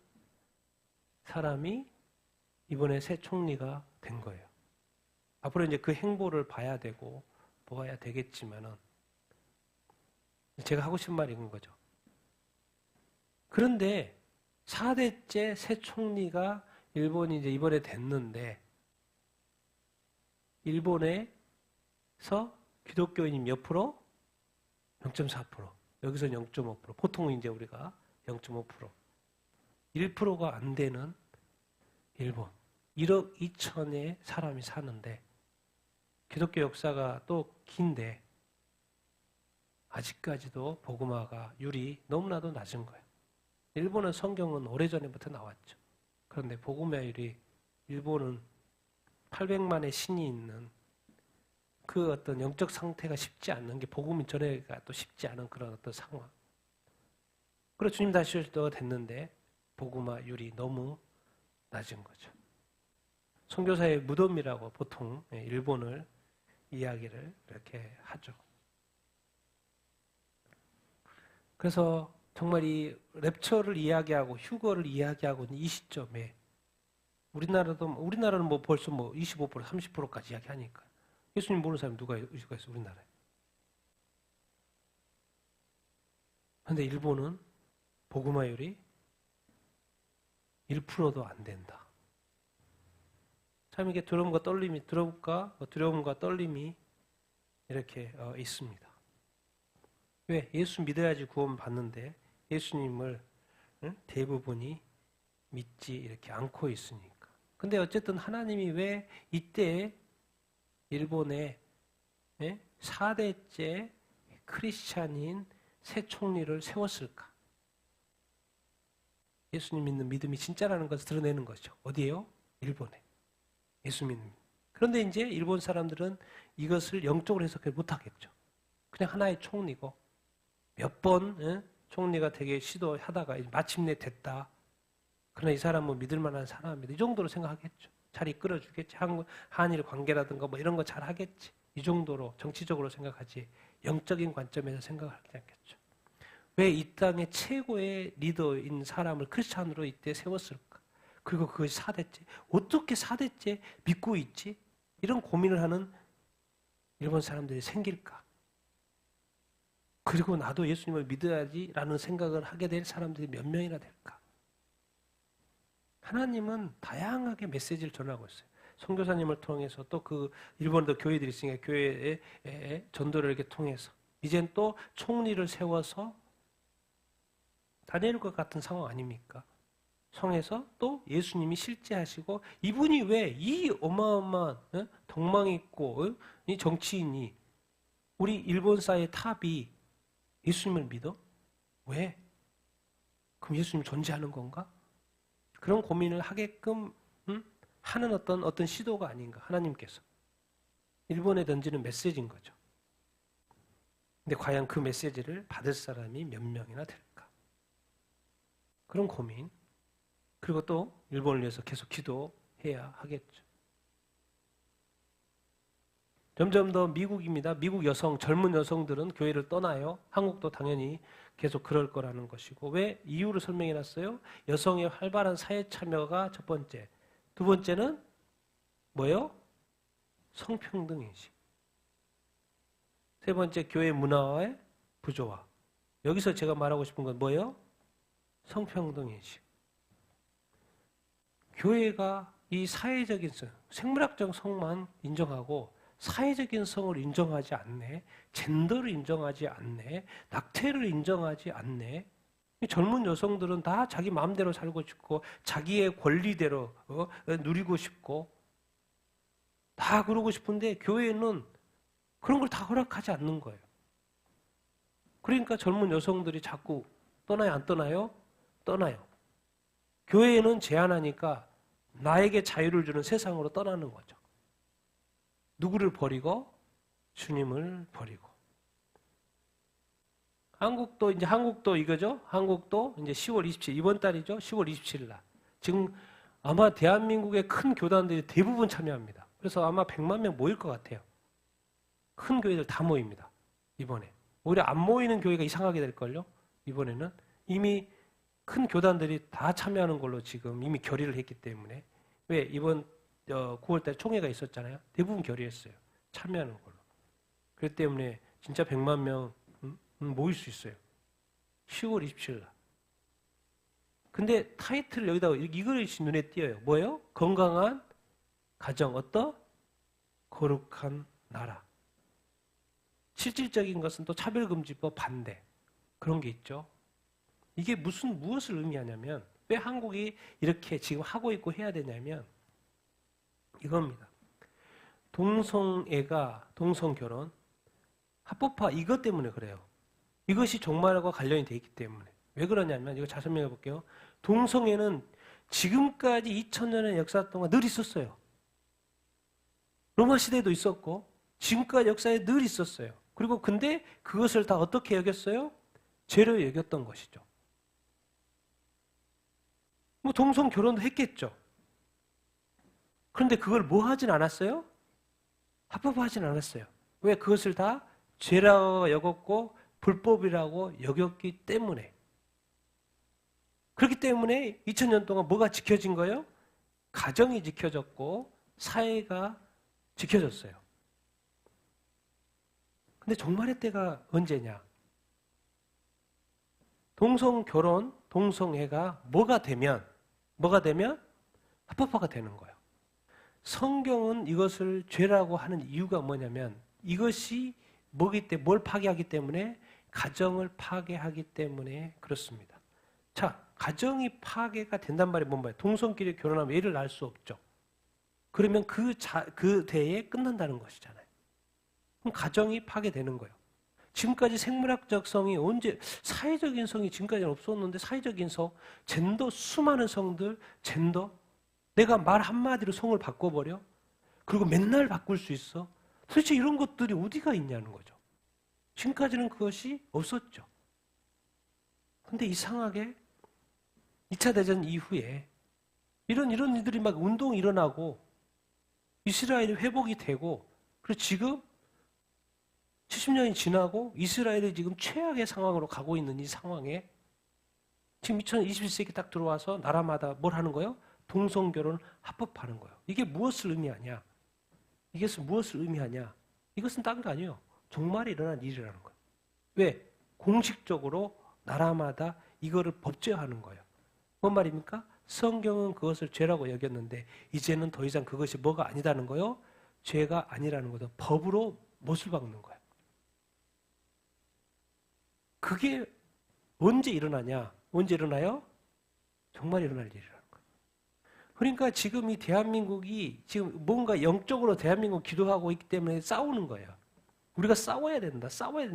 사람이 이번에 새 총리가 된 거예요. 앞으로 이제 그 행보를 봐야 되고 보아야 되겠지만은 제가 하고 싶은 말이 이건 거죠. 그런데 4대째 새 총리가 일본이 이제 이번에 됐는데 일본에서 기독교인이 몇 프로? 0.4%. 여기서는 0.5%. 보통 이제 우리가 0.5%. 1%가 안 되는 일본. 1억 2천의 사람이 사는데 기독교 역사가 또 긴데 아직까지도 복음화율이 너무나도 낮은 거예요. 일본은 성경은 오래전부터 나왔죠. 그런데 복음화율이 일본은 800만의 신이 있는 그 어떤 영적 상태가 쉽지 않은 게 복음 전해가 또 쉽지 않은 그런 어떤 상황. 그리고 주님 다시 오실 때가 됐는데 복음화율이 너무 낮은 거죠. 선교사의 무덤이라고 보통 일본을 이야기를 이렇게 하죠. 그래서 정말 이 랩처를 이야기하고 휴거를 이야기하고 있는 이 시점에 우리나라는 뭐 벌써 뭐 25%, 30%까지 이야기하니까 예수님 모르는 사람이 누가 있어 우리나라에. 그런데 일본은 복음화율이 1%도 안 된다. 참 이게 두려움과 떨림이 이렇게 있습니다. 왜? 예수 믿어야지 구원 받는데 예수님을 대부분이 믿지 이렇게 않고 있으니까. 근데 어쨌든 하나님이 왜 이때 일본에 4대째 크리스찬인 새 총리를 세웠을까? 예수님 믿는 믿음이 진짜라는 것을 드러내는 거죠. 어디에요? 일본에. 예수 믿는. 그런데 이제 일본 사람들은 이것을 영적으로 해석을 못하겠죠. 그냥 하나의 총리고 몇 번 총리가 되게 시도하다가 마침내 됐다. 그러나 이 사람은 믿을 만한 사람이다. 이 정도로 생각하겠죠. 잘 이끌어주겠지. 한일 관계라든가 뭐 이런 거 잘 하겠지. 이 정도로 정치적으로 생각하지 영적인 관점에서 생각하지 않겠죠. 왜 이 땅의 최고의 리더인 사람을 크리스찬으로 이때 세웠을까? 그리고 그것이 4대째. 어떻게 4대째 믿고 있지? 이런 고민을 하는 일본 사람들이 생길까? 그리고 나도 예수님을 믿어야지라는 생각을 하게 될 사람들이 몇 명이나 될까? 하나님은 다양하게 메시지를 전하고 있어요. 선교사님을 통해서 또 그 일본도 교회들이 있으니까 교회의 전도를 이렇게 통해서 이젠 또 총리를 세워서 다니엘과 같은 상황 아닙니까? 성에서 또 예수님이 실제하시고 이분이 왜 이 어마어마한 덕망 있고 이 정치인이 우리 일본사의 탑이 예수님을 믿어? 왜? 그럼 예수님 존재하는 건가? 그런 고민을 하게끔 하는 어떤 시도가 아닌가 하나님께서 일본에 던지는 메시지인 거죠. 근데 과연 그 메시지를 받을 사람이 몇 명이나 될까? 그런 고민. 그리고 또 일본을 위해서 계속 기도해야 하겠죠. 점점 더 미국입니다. 미국 젊은 여성들은 교회를 떠나요. 한국도 당연히 계속 그럴 거라는 것이고. 왜? 이유를 설명해 놨어요. 여성의 활발한 사회 참여가 첫 번째. 두 번째는 뭐예요? 성평등인식. 세 번째, 교회 문화의 부조화. 여기서 제가 말하고 싶은 건 뭐예요? 성평등인식. 교회가 이 사회적인 성, 생물학적 성만 인정하고 사회적인 성을 인정하지 않네, 젠더를 인정하지 않네, 낙태를 인정하지 않네. 젊은 여성들은 다 자기 마음대로 살고 싶고 자기의 권리대로 누리고 싶고 다 그러고 싶은데 교회는 그런 걸 다 허락하지 않는 거예요. 그러니까 젊은 여성들이 자꾸 떠나요, 안 떠나요? 떠나요. 교회는 제한하니까 나에게 자유를 주는 세상으로 떠나는 거죠. 누구를 버리고? 주님을 버리고. 한국도 이거죠? 한국도 이제 10월 27일, 이번 달이죠? 10월 27일 날. 지금 아마 대한민국의 큰 교단들이 대부분 참여합니다. 그래서 아마 100만 명 모일 것 같아요. 큰 교회들 다 모입니다. 이번에. 오히려 안 모이는 교회가 이상하게 될걸요? 이번에는. 이미 큰 교단들이 다 참여하는 걸로 지금 이미 결의를 했기 때문에. 왜? 이번 9월달에 총회가 있었잖아요. 대부분 결의했어요. 참여하는 걸로. 그렇기 때문에 진짜 100만 명 모일 수 있어요. 10월 27일 날. 근데 타이틀을 여기다가 이것이 눈에 띄어요. 뭐예요? 건강한 가정, 거룩한 나라. 실질적인 것은 또 차별금지법 반대. 그런 게 있죠. 이게 무엇을 의미하냐면, 왜 한국이 이렇게 지금 하고 있고 해야 되냐면, 이겁니다. 동성결혼, 합법화, 이것 때문에 그래요. 이것이 종말과 관련이 되어 있기 때문에. 왜 그러냐면, 이거 잘 설명해 볼게요. 동성애는 지금까지 2000년의 역사 동안 늘 있었어요. 로마 시대에도 있었고, 지금까지 역사에 늘 있었어요. 그리고 근데 그것을 다 어떻게 여겼어요? 죄로 여겼던 것이죠. 뭐 동성 결혼도 했겠죠. 그런데 그걸 뭐 하진 않았어요? 합법화하진 않았어요. 왜? 그것을 다 죄라고 여겼고 불법이라고 여겼기 때문에. 그렇기 때문에 2000년 동안 뭐가 지켜진 거예요? 가정이 지켜졌고 사회가 지켜졌어요. 근데 종말의 때가 언제냐? 동성결혼, 동성애가 뭐가 되면 합법화가 되는 거예요. 성경은 이것을 죄라고 하는 이유가 뭐냐면 이것이 뭐기 때문에 뭘 파괴하기 때문에 가정을 파괴하기 때문에 그렇습니다. 자, 가정이 파괴가 된단 말이 뭔 말이에요? 동성끼리 결혼하면 애를 낳을 수 없죠. 그러면 그 대에 끝난다는 것이잖아요. 그럼 가정이 파괴되는 거예요. 지금까지 생물학적 성이 사회적인 성이 지금까지는 없었는데 사회적인 성, 젠더, 수많은 성들, 내가 말 한마디로 성을 바꿔버려? 그리고 맨날 바꿀 수 있어? 도대체 이런 것들이 어디가 있냐는 거죠. 지금까지는 그것이 없었죠. 근데 이상하게 2차 대전 이후에 이런 일들이 막 운동이 일어나고 이스라엘이 회복이 되고 그리고 지금 70년이 지나고 이스라엘이 지금 최악의 상황으로 가고 있는 이 상황에 지금 2021세기 딱 들어와서 나라마다 뭘 하는 거예요? 동성결혼을 합법화하는 거예요. 이게 무엇을 의미하냐? 이것은 무엇을 의미하냐? 이것은 딴 거 아니에요. 종말에 일어난 일이라는 거예요. 왜? 공식적으로 나라마다 이거를 법제화하는 거예요. 뭔 말입니까? 성경은 그것을 죄라고 여겼는데 이제는 더 이상 그것이 뭐가 아니다는 거예요? 죄가 아니라는 거죠. 법으로 못을 박는 거예요. 그게 언제 일어나냐? 언제 일어나요? 정말 일어날 일이라는 거예요. 그러니까 지금 이 대한민국이 지금 뭔가 영적으로 대한민국 기도하고 있기 때문에 싸우는 거예요. 우리가 싸워야 된다.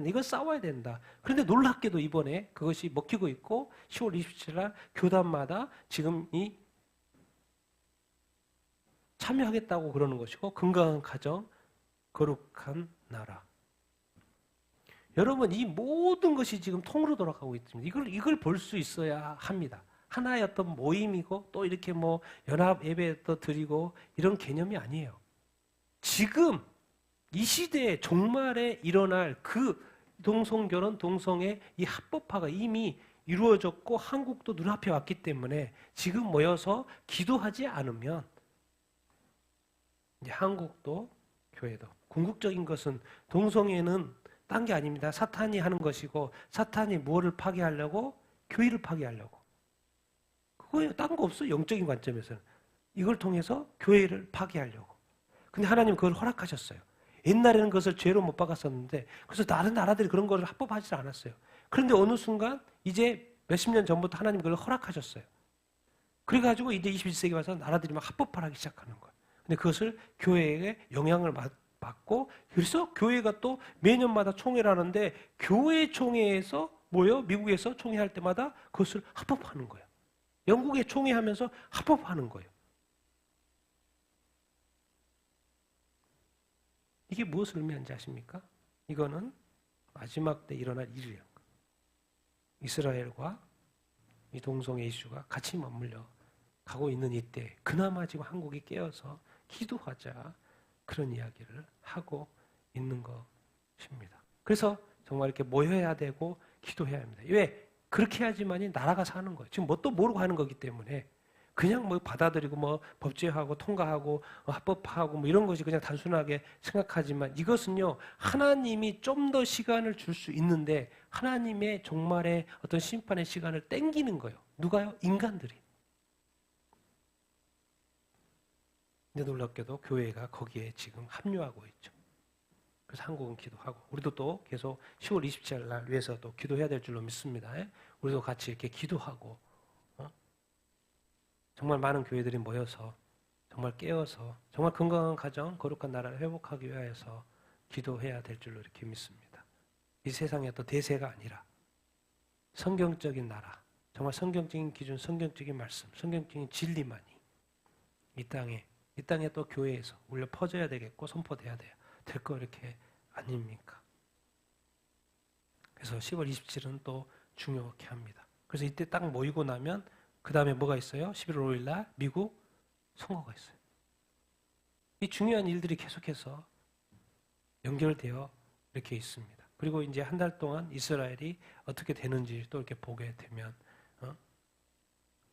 이거 싸워야 된다. 그런데 놀랍게도 이번에 그것이 먹히고 있고 10월 27일 날 교단마다 지금 이 참여하겠다고 그러는 것이고 건강한 가정, 거룩한 나라. 여러분 이 모든 것이 지금 통으로 돌아가고 있습니다. 이걸 볼 수 있어야 합니다. 하나의 어떤 모임이고 또 이렇게 뭐 연합 예배 또 드리고 이런 개념이 아니에요. 지금 이 시대에 종말에 일어날 그 동성결혼, 동성애 이 합법화가 이미 이루어졌고 한국도 눈앞에 왔기 때문에 지금 모여서 기도하지 않으면 이제 한국도 교회도 궁극적인 것은 동성애는 딴 게 아닙니다. 사탄이 하는 것이고 사탄이 뭐를 파괴하려고? 교회를 파괴하려고. 그거예요. 딴 거 없어요. 영적인 관점에서는. 이걸 통해서 교회를 파괴하려고. 근데 하나님 그걸 허락하셨어요. 옛날에는 그것을 죄로 못 박았었는데 그래서 다른 나라들이 그런 거를 합법하지 않았어요. 그런데 어느 순간 이제 몇십 년 전부터 하나님 그걸 허락하셨어요. 그래가지고 이제 21세기 와서 나라들이 막 합법화하기 시작하는 거예요. 근데 그것을 교회에 영향을 받고 그래서 교회가 또 매년마다 총회를 하는데 교회 총회에서 미국에서 총회할 때마다 그것을 합법화하는 거예요. 영국에 총회하면서 합법화하는 거예요. 이게 무엇을 의미하는지 아십니까? 이거는 마지막 때 일어날 일이에요. 이스라엘과 이 동성애 이슈가 같이 맞물려 가고 있는 이때 그나마 지금 한국이 깨어서 기도하자 그런 이야기를 하고 있는 것입니다. 그래서 정말 이렇게 모여야 되고 기도해야 합니다. 왜? 그렇게 해야지만이 나라가 사는 거예요. 지금 뭣도 모르고 하는 거기 때문에 그냥 받아들이고 법제하고 통과하고 합법화하고 이런 것이 그냥 단순하게 생각하지만 이것은요 하나님이 좀 더 시간을 줄 수 있는데 하나님의 종말의 어떤 심판의 시간을 땡기는 거예요. 누가요? 인간들이. 근데 놀랍게도 교회가 거기에 지금 합류하고 있죠. 그래서 한국은 기도하고 우리도 또 계속 10월 27일 날 위해서 또 기도해야 될 줄로 믿습니다. 우리도 같이 이렇게 기도하고 정말 많은 교회들이 모여서 정말 깨어서 정말 건강한 가정, 거룩한 나라를 회복하기 위해서 기도해야 될 줄로 이렇게 믿습니다. 이 세상의 어떤 대세가 아니라 성경적인 나라, 정말 성경적인 기준, 성경적인 말씀, 성경적인 진리만이 이 땅에 또 교회에서 울려 퍼져야 되겠고 선포돼야 될 거 이렇게 아닙니까? 그래서 10월 27일은 또 중요하게 합니다. 그래서 이때 딱 모이고 나면 그 다음에 뭐가 있어요? 11월 5일 날 미국 선거가 있어요. 이 중요한 일들이 계속해서 연결되어 이렇게 있습니다. 그리고 이제 한 달 동안 이스라엘이 어떻게 되는지 또 이렇게 보게 되면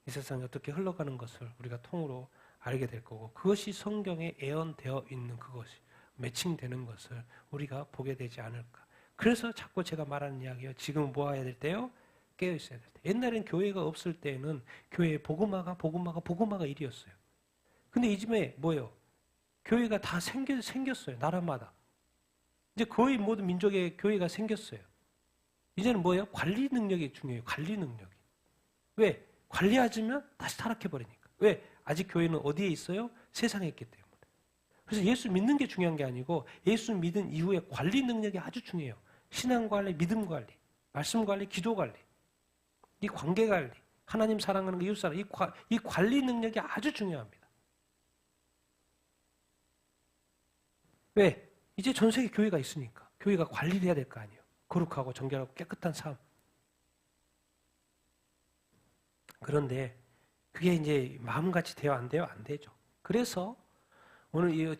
이 세상이 어떻게 흘러가는 것을 우리가 통으로 알게 될 거고 그것이 성경에 예언되어 있는 그것이 매칭되는 것을 우리가 보게 되지 않을까. 그래서 자꾸 제가 말하는 이야기예요. 지금 뭐 해야 될 때요? 깨어 있어야 될 때. 옛날엔 교회가 없을 때는 교회에 복음화가 일이었어요. 근데 이즘에 뭐예요? 교회가 다 생겼어요. 나라마다. 이제 거의 모든 민족의 교회가 생겼어요. 이제는 뭐예요? 관리 능력이 중요해요. 관리 능력이. 왜? 관리하지면 다시 타락해버리니까. 왜? 아직 교회는 어디에 있어요? 세상에 있기 때문에. 그래서 예수 믿는 게 중요한 게 아니고 예수 믿은 이후에 관리 능력이 아주 중요해요. 신앙 관리, 믿음 관리, 말씀 관리, 기도 관리, 이 관계 관리, 하나님 사랑하는 거, 이웃 사랑, 이 관리 능력이 아주 중요합니다. 왜? 이제 전 세계 교회가 있으니까. 교회가 관리를 해야 될 거 아니에요. 거룩하고 정결하고 깨끗한 삶. 그런데 그게 이제 마음같이 돼요? 안 돼요? 안 되죠. 그래서 오늘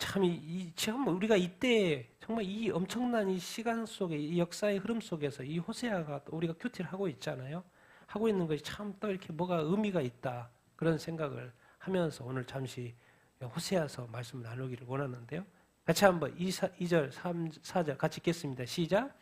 지금 우리가 이때 정말 이 엄청난 이 시간 속에 이 역사의 흐름 속에서 이 호세아가 우리가 큐티를 하고 있잖아요. 하고 있는 것이 참 또 이렇게 뭐가 의미가 있다 그런 생각을 하면서 오늘 잠시 호세아서 말씀을 나누기를 원하는데요. 같이 한번 2절, 3, 4절 같이 읽겠습니다. 시작.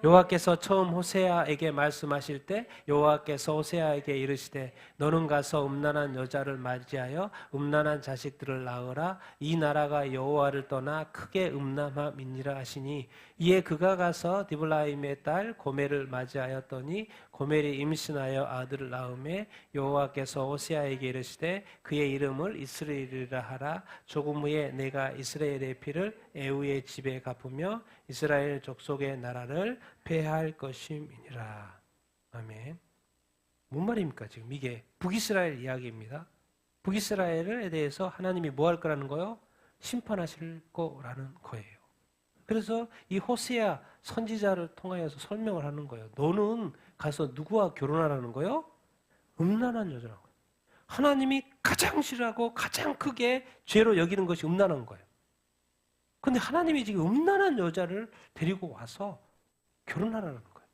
여호와께서 처음 호세아에게 말씀하실 때 여호와께서 호세아에게 이르시되 너는 가서 음란한 여자를 맞이하여 음란한 자식들을 낳으라. 이 나라가 여호와를 떠나 크게 음란함이니라 하시니 이에 그가 가서 디블라임의 딸 고멜을 맞이하였더니 고멜이 임신하여 아들을 낳음에 여호와께서 호세아에게 이르시되 그의 이름을 이스라엘이라 하라. 조금 후에 내가 이스라엘의 피를 에후의 집에 갚으며 이스라엘 족속의 나라를 폐할 것임이니라. 아멘. 뭔 말입니까? 지금 이게 북이스라엘 이야기입니다. 북이스라엘에 대해서 하나님이 뭐 할 거라는 거요? 심판하실 거라는 거예요. 그래서 이 호세아 선지자를 통하여서 설명을 하는 거예요. 너는 가서 누구와 결혼하라는 거요? 음란한 여자라고. 하나님이 가장 싫어하고 가장 크게 죄로 여기는 것이 음란한 거예요. 근데 하나님이 지금 음란한 여자를 데리고 와서 결혼하라는 거예요.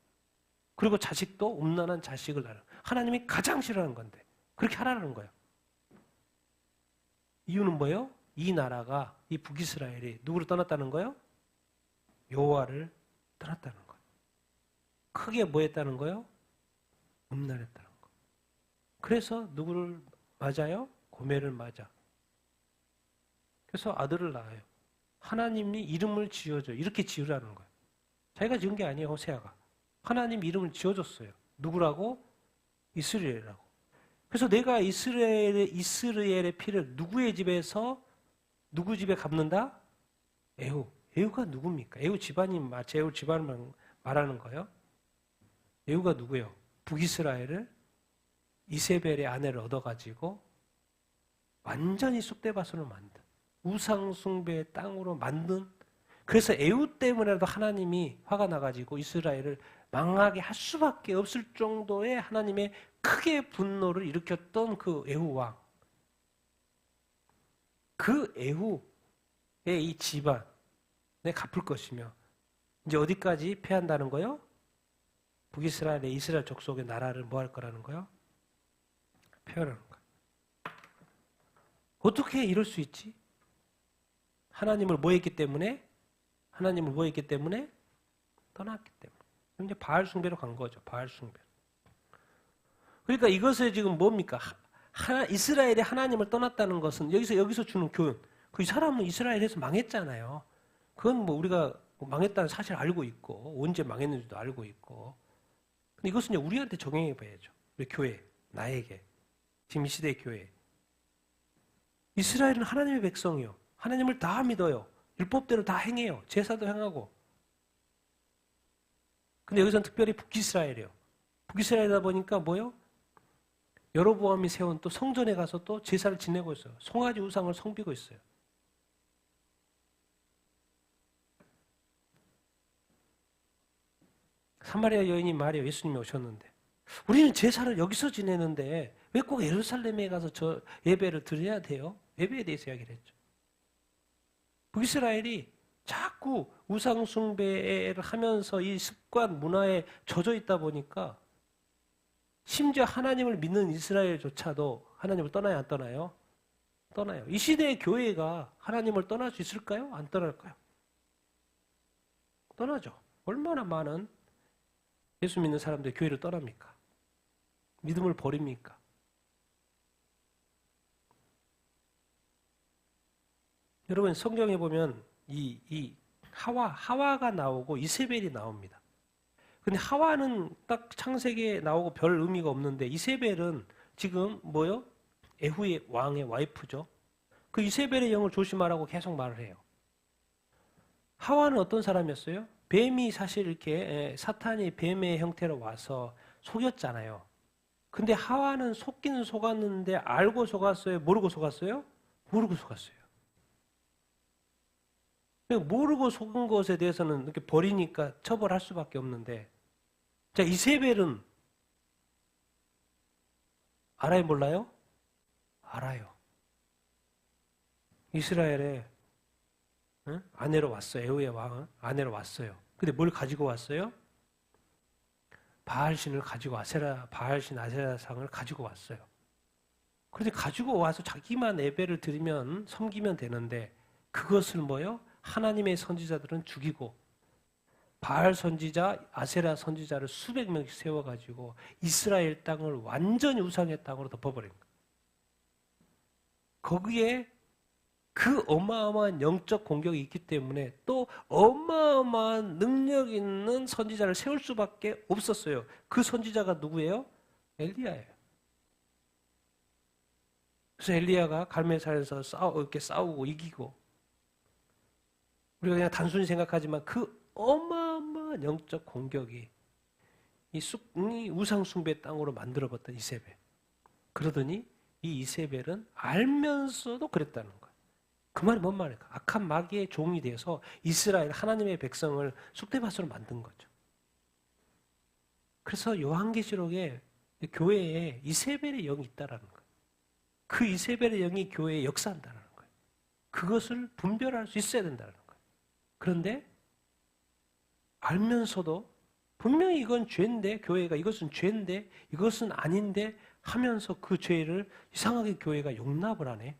그리고 자식도 음란한 자식을 낳으라. 하나님이 가장 싫어하는 건데 그렇게 하라는 거예요. 이유는 뭐예요? 이 나라가 이 북이스라엘이 누구를 떠났다는 거예요? 여호와를 떠났다는 거예요. 크게 뭐 했다는 거예요? 음란했다는 거예요. 그래서 누구를 맞아요? 고멜을 맞아. 그래서 아들을 낳아요. 하나님이 이름을 지어줘. 이렇게 지으라는 거예요. 자기가 지은 게 아니에요, 호세아가. 하나님 이름을 지어줬어요. 누구라고? 이스라엘이라고. 그래서 내가 이스라엘의 피를 누구의 집에서 누구 집에 갚는다? 에후. 에후가 누굽니까? 에후 집안이 마치 에후 집안을 말하는 거예요. 에후가 누구예요? 북이스라엘을 이세벨의 아내를 얻어가지고 완전히 쑥대밭으로 만든 우상숭배의 땅으로 만든 그래서 에후 때문에라도 하나님이 화가 나가지고 이스라엘을 망하게 할 수밖에 없을 정도의 하나님의 크게 분노를 일으켰던 그 에후 왕. 그 에후의 이 집안에 갚을 것이며 이제 어디까지 패한다는 거요? 북이스라엘의 이스라엘 족속의 나라를 뭐 할 거라는 거요? 패하라는 거예요. 어떻게 이럴 수 있지? 하나님을 뭐 했기 때문에? 하나님을 뭐 했기 때문에? 떠났기 때문에. 이제 바알 숭배로 간 거죠. 바알 숭배. 그러니까 이것을 지금 뭡니까? 이스라엘이 하나님을 떠났다는 것은 여기서 주는 교훈. 그 사람은 이스라엘에서 망했잖아요. 그건 뭐 우리가 망했다는 사실 알고 있고 언제 망했는지도 알고 있고. 근데 이것은 이제 우리한테 적용해 봐야죠. 우리 교회, 나에게. 지금 이 시대의 교회. 이스라엘은 하나님의 백성이요. 하나님을 다 믿어요. 율법대로 다 행해요. 제사도 행하고. 근데 여기서는 특별히 북이스라엘이에요. 북이스라엘이다 보니까 뭐요? 여로보암이 세운 또 성전에 가서 또 제사를 지내고 있어요. 송아지 우상을 섬기고 있어요. 사마리아 여인이 말이에요. 예수님이 오셨는데. 우리는 제사를 여기서 지내는데 왜 꼭 예루살렘에 가서 저 예배를 드려야 돼요? 예배에 대해서 이야기를 했죠. 북이스라엘이 자꾸 우상숭배를 하면서 이 습관 문화에 젖어 있다 보니까 심지어 하나님을 믿는 이스라엘조차도 하나님을 떠나야 안 떠나요? 떠나요. 이 시대의 교회가 하나님을 떠날 수 있을까요? 안 떠날까요? 떠나죠. 얼마나 많은 예수 믿는 사람들이 교회를 떠납니까? 믿음을 버립니까? 여러분 성경에 보면 이 하와가 나오고 이세벨이 나옵니다. 근데 하와는 딱 창세기에 나오고 별 의미가 없는데 이세벨은 지금 뭐요? 에후의 왕의 와이프죠. 그 이세벨의 영을 조심하라고 계속 말을 해요. 하와는 어떤 사람이었어요? 뱀이 사실 이렇게 사탄이 뱀의 형태로 와서 속였잖아요. 근데 하와는 속기는 속았는데 알고 속았어요? 모르고 속았어요? 모르고 속았어요. 모르고 속은 것에 대해서는 이렇게 버리니까 처벌할 수밖에 없는데 자, 이세벨은 알아요, 몰라요? 알아요. 이스라엘의 아내로 왔어요. 에후의 왕은 아내로 왔어요. 근데 뭘 가지고 왔어요? 바알신을 가지고 바알신 아세라상을 가지고 왔어요. 그런데 가지고 와서 자기만 예배를 드리면 섬기면 되는데 그것을 뭐요? 하나님의 선지자들은 죽이고 바알 선지자, 아세라 선지자를 수백 명씩 세워가지고 이스라엘 땅을 완전히 우상의 땅으로 덮어버린 거예요. 거기에 그 어마어마한 영적 공격이 있기 때문에 또 어마어마한 능력 있는 선지자를 세울 수밖에 없었어요. 그 선지자가 누구예요? 엘리야예요. 그래서 엘리야가 갈멜산에서 이렇게 싸우고 이기고 우리가 그냥 단순히 생각하지만 그 어마어마한 영적 공격이 이 우상 숭배 땅으로 만들어봤던 이세벨. 그러더니 이 이세벨은 알면서도 그랬다는 거예요. 그 말이 뭔 말일까? 악한 마귀의 종이 돼서 이스라엘 하나님의 백성을 쑥대밭으로 만든 거죠. 그래서 요한계시록에 교회에 이세벨의 영이 있다라는 거예요. 그 이세벨의 영이 교회에 역사한다는 거예요. 그것을 분별할 수 있어야 된다는 거예요. 그런데 알면서도 분명히 이건 죄인데 교회가 이것은 죄인데 이것은 아닌데 하면서 그 죄를 이상하게 교회가 용납을 하네.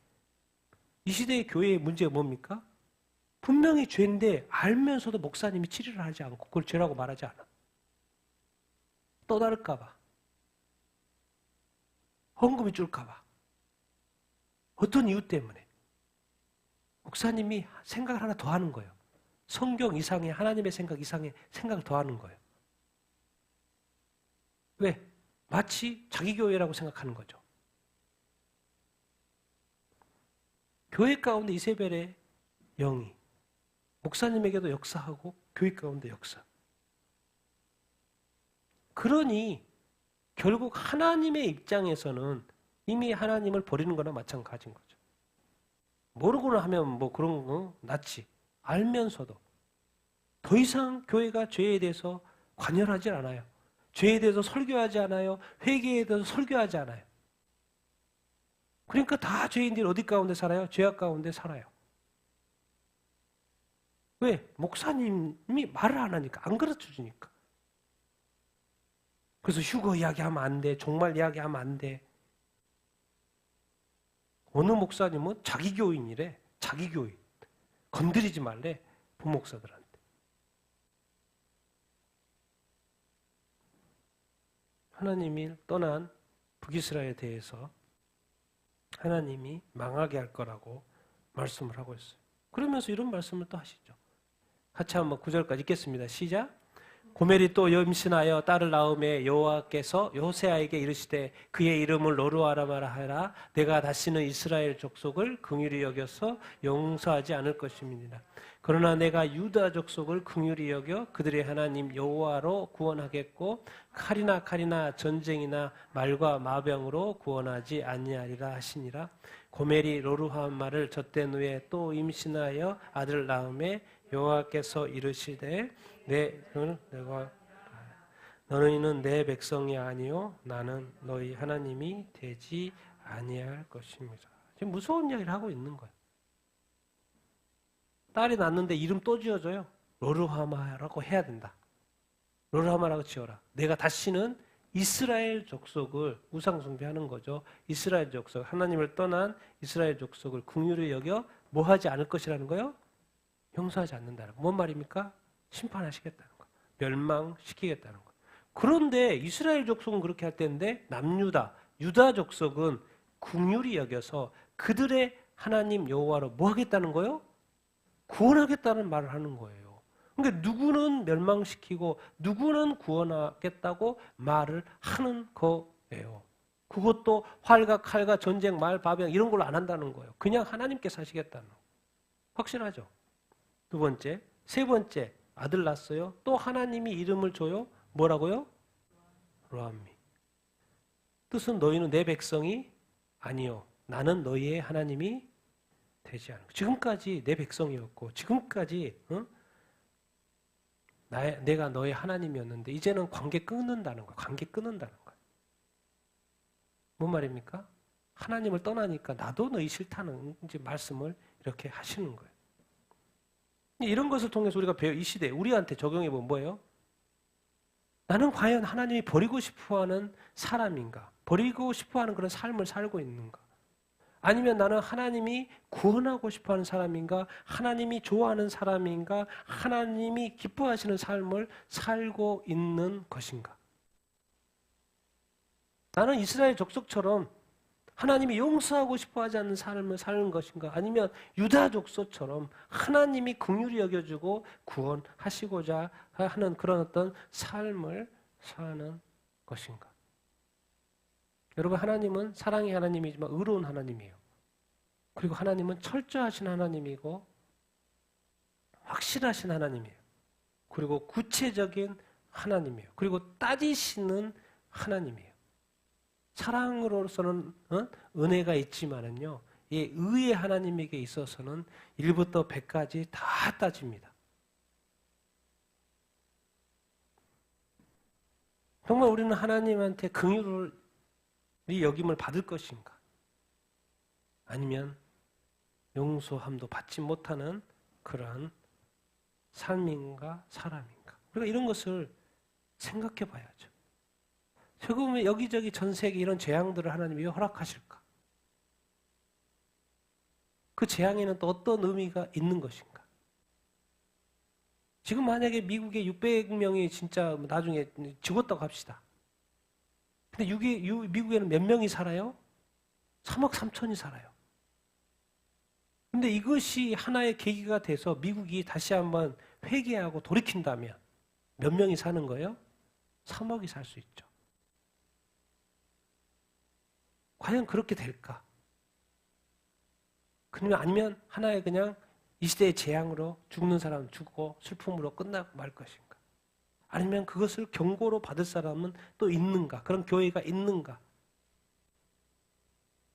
이 시대의 교회의 문제가 뭡니까? 분명히 죄인데 알면서도 목사님이 치료를 하지 않고 그걸 죄라고 말하지 않아. 또 다를까 봐. 헌금이 줄까 봐. 어떤 이유 때문에. 목사님이 생각을 하나 더 하는 거예요. 성경 이상의 하나님의 생각 이상의 생각을 더 하는 거예요. 왜? 마치 자기 교회라고 생각하는 거죠. 교회 가운데 이세벨의 영이 목사님에게도 역사하고 교회 가운데 역사. 그러니 결국 하나님의 입장에서는 이미 하나님을 버리는 거나 마찬가지인 거죠. 모르고는 하면 뭐 그런 거 낫지. 알면서도 더 이상 교회가 죄에 대해서 관여하지 않아요. 죄에 대해서 설교하지 않아요. 회개에 대해서 설교하지 않아요. 그러니까 다 죄인들이 어디 가운데 살아요? 죄악 가운데 살아요. 왜? 목사님이 말을 안 하니까, 안 가르쳐 주니까. 그래서 휴거 이야기하면 안 돼. 종말 이야기하면 안 돼. 어느 목사님은 자기 교인이래. 자기 교인. 건드리지 말래. 부목사들한테. 하나님이 떠난 북이스라엘에 대해서 하나님이 망하게 할 거라고 말씀을 하고 있어요. 그러면서 이런 말씀을 또 하시죠. 같이 한번 9절까지 읽겠습니다. 시작. 고멜이 또 임신하여 딸을 낳음에 여호와께서 요세아에게 이르시되 그의 이름을 로르하라 하라. 내가 다시는 이스라엘 족속을 긍휼히 여겨서 용서하지 않을 것입니다. 그러나 내가 유다 족속을 긍휼히 여겨 그들의 하나님 여호와로 구원하겠고 칼이나 전쟁이나 말과 마병으로 구원하지 아니하리라 하시니라. 고멜이 로르하마를 젖된 후에 또 임신하여 아들을 낳음에 여호와께서 이르시되 너희는 내 백성이 아니요 나는 너희 하나님이 되지 아니할 것입니다. 지금 무서운 이야기를 하고 있는 거예요. 딸이 낳는데 이름 또 지어줘요. 로르하마라고 해야 된다. 로르하마라고 지어라. 내가 다시는 이스라엘 족속을 우상 숭배하는 거죠. 이스라엘 족속, 하나님을 떠난 이스라엘 족속을 긍휼히 여겨 뭐 하지 않을 것이라는 거예요? 용서하지 않는다는 거. 뭔 말입니까? 심판하시겠다는 거. 멸망시키겠다는 거. 그런데 이스라엘 족속은 그렇게 할 텐데 남유다, 유다 족속은 긍휼히 여겨서 그들의 하나님 여호와로 뭐 하겠다는 거예요? 구원하겠다는 말을 하는 거예요. 그러니까 누구는 멸망시키고 누구는 구원하겠다고 말을 하는 거예요. 그것도 활과 칼과 전쟁, 말, 바병 이런 걸로 안 한다는 거예요. 그냥 하나님께서 하시겠다는 거. 확실하죠? 두 번째, 세 번째 아들 낳았어요. 또 하나님이 이름을 줘요. 뭐라고요? 로암미. 뜻은 너희는 내 백성이 아니요. 나는 너희의 하나님이 되지 않고. 지금까지 내 백성이었고 지금까지 내가 너의 하나님이었는데 이제는 관계 끊는다는 거야. 관계 끊는다는 거야. 뭔 말입니까? 하나님을 떠나니까 나도 너희 싫다는 이제 말씀을 이렇게 하시는 거예요. 이런 것을 통해서 우리가 이 시대에 우리한테 적용해보면 뭐예요? 나는 과연 하나님이 버리고 싶어하는 사람인가? 버리고 싶어하는 그런 삶을 살고 있는가? 아니면 나는 하나님이 구원하고 싶어하는 사람인가? 하나님이 좋아하는 사람인가? 하나님이 기뻐하시는 삶을 살고 있는 것인가? 나는 이스라엘 족속처럼 하나님이 용서하고 싶어하지 않는 삶을 사는 것인가? 아니면 유다 족속처럼 하나님이 긍휼히 여겨주고 구원하시고자 하는 그런 어떤 삶을 사는 것인가? 여러분, 하나님은 사랑의 하나님이지만 의로운 하나님이에요. 그리고 하나님은 철저하신 하나님이고 확실하신 하나님이에요. 그리고 구체적인 하나님이에요. 그리고 따지시는 하나님이에요. 사랑으로서는 은혜가 있지만은요, 이 의의 하나님에게 있어서는 1부터 100까지 다 따집니다. 정말 우리는 하나님한테 긍휼을 여김을 받을 것인가? 아니면 용서함도 받지 못하는 그러한 삶인가 사람인가? 우리가 이런 것을 생각해 봐야죠. 지금 여기저기 전 세계 이런 재앙들을 하나님이 왜 허락하실까? 그 재앙에는 또 어떤 의미가 있는 것인가? 지금 만약에 미국에 600명이 진짜 나중에 죽었다고 합시다. 근데 미국에는 몇 명이 살아요? 3억 3천이 살아요. 근데 이것이 하나의 계기가 돼서 미국이 다시 한번 회개하고 돌이킨다면 몇 명이 사는 거예요? 3억이 살 수 있죠. 과연 그렇게 될까? 그러면 아니면 하나의 그냥 이 시대의 재앙으로 죽는 사람은 죽고 슬픔으로 끝나고 말 것인가? 아니면 그것을 경고로 받을 사람은 또 있는가? 그런 교회가 있는가?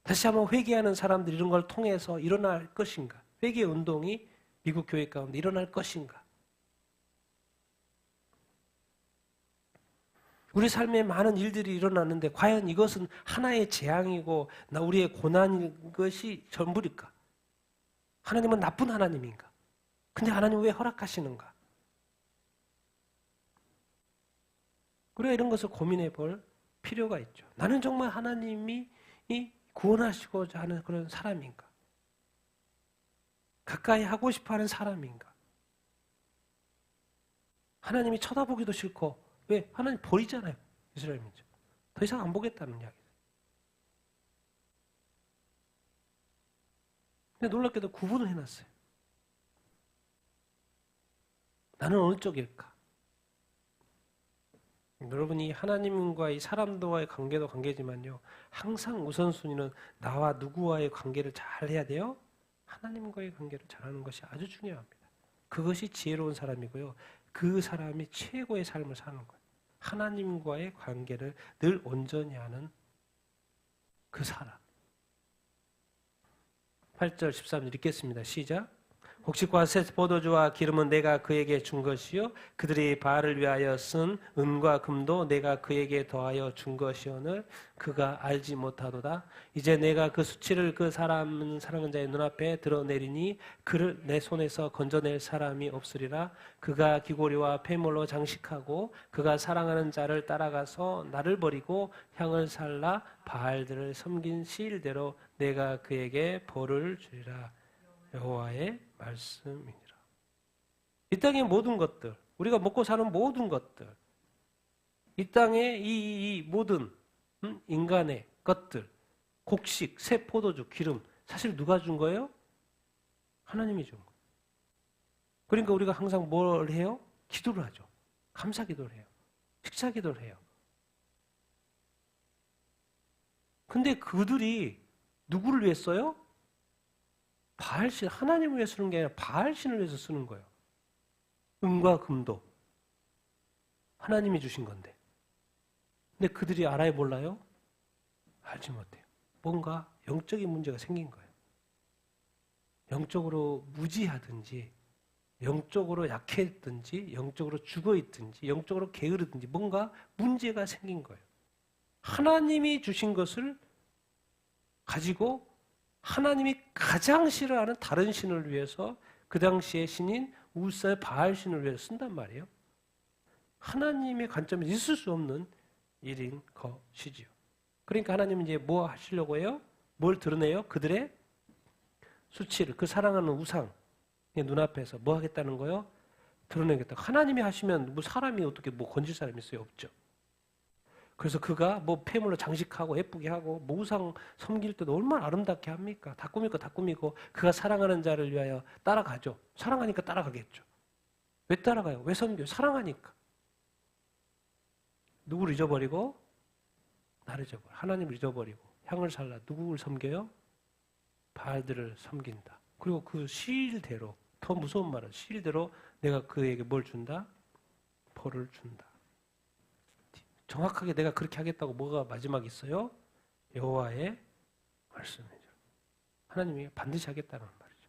다시 한번 회개하는 사람들이 이런 걸 통해서 일어날 것인가? 회개 운동이 미국 교회 가운데 일어날 것인가? 우리 삶에 많은 일들이 일어나는데 과연 이것은 하나의 재앙이고 우리의 고난인 것이 전부일까? 하나님은 나쁜 하나님인가? 근데 하나님 왜 허락하시는가? 우리가 이런 것을 고민해 볼 필요가 있죠. 나는 정말 하나님이 구원하시고자 하는 그런 사람인가? 가까이 하고 싶어 하는 사람인가? 하나님이 쳐다보기도 싫고, 왜? 하나님 버리잖아요. 이스라엘 민족. 더 이상 안 보겠다는 이야기예요. 근데 놀랍게도 구분을 해놨어요. 나는 어느 쪽일까? 여러분이 하나님과의 사람과의 관계도 관계지만요. 항상 우선순위는 나와 누구와의 관계를 잘 해야 돼요. 하나님과의 관계를 잘하는 것이 아주 중요합니다. 그것이 지혜로운 사람이고요. 그 사람이 최고의 삶을 사는 거예요. 하나님과의 관계를 늘 온전히 하는 그 사람. 8절 13절 읽겠습니다. 시작. 곡식과 새 포도주와 기름은 내가 그에게 준 것이요 그들이 바알을 위하여 쓴 은과 금도 내가 그에게 더하여 준 것이오늘 그가 알지 못하도다. 이제 내가 그 수치를 그 사랑하는 자의 눈앞에 드러내리니 그를 내 손에서 건져낼 사람이 없으리라. 그가 기고리와 폐물로 장식하고 그가 사랑하는 자를 따라가서 나를 버리고 향을 살라 바알들을 섬긴 시일대로 내가 그에게 벌을 주리라. 여호와의 말씀이니라. 이 땅의 모든 것들, 우리가 먹고 사는 모든 것들, 이 땅의 이 모든 인간의 것들, 곡식, 새 포도주, 기름, 사실 누가 준 거예요? 하나님이 준 거예요. 그러니까 우리가 항상 뭘 해요? 기도를 하죠. 감사 기도를 해요. 식사 기도를 해요. 근데 그들이 누구를 위해 써요? 바알신, 하나님을 위해 쓰는 게 아니라 바알신을 위해서 쓰는 거예요. 은과 금도 하나님이 주신 건데. 근데 그들이 알아요, 몰라요? 알지 못해요. 뭔가 영적인 문제가 생긴 거예요. 영적으로 무지하든지, 영적으로 약했든지, 영적으로 죽어있든지, 영적으로 게으르든지 뭔가 문제가 생긴 거예요. 하나님이 주신 것을 가지고 하나님이 가장 싫어하는 다른 신을 위해서 그 당시의 신인 우스의 바알 신을 위해서 쓴단 말이에요. 하나님의 관점에 있을 수 없는 일인 것이지요. 그러니까 하나님은 이제 뭐 하시려고 해요? 뭘 드러내요? 그들의 수치를, 그 사랑하는 우상 눈앞에서 뭐 하겠다는 거예요? 드러내겠다. 하나님이 하시면 뭐 사람이 어떻게 뭐 건질 사람이 있어요? 없죠. 그래서 그가 뭐 폐물로 장식하고 예쁘게 하고 뭐 우상 섬길 때도 얼마나 아름답게 합니까? 다 꾸미고 다 꾸미고 그가 사랑하는 자를 위하여 따라가죠. 사랑하니까 따라가겠죠. 왜 따라가요? 왜 섬겨요? 사랑하니까. 누구를 잊어버리고? 나를 잊어버려. 하나님을 잊어버리고 향을 살라. 누구를 섬겨요? 바알들을 섬긴다. 그리고 그 시일대로, 더 무서운 말은 시일대로 내가 그에게 뭘 준다? 벌을 준다. 정확하게 내가 그렇게 하겠다고 뭐가 마지막에 있어요? 여호와의 말씀이죠. 하나님이 반드시 하겠다는 말이죠.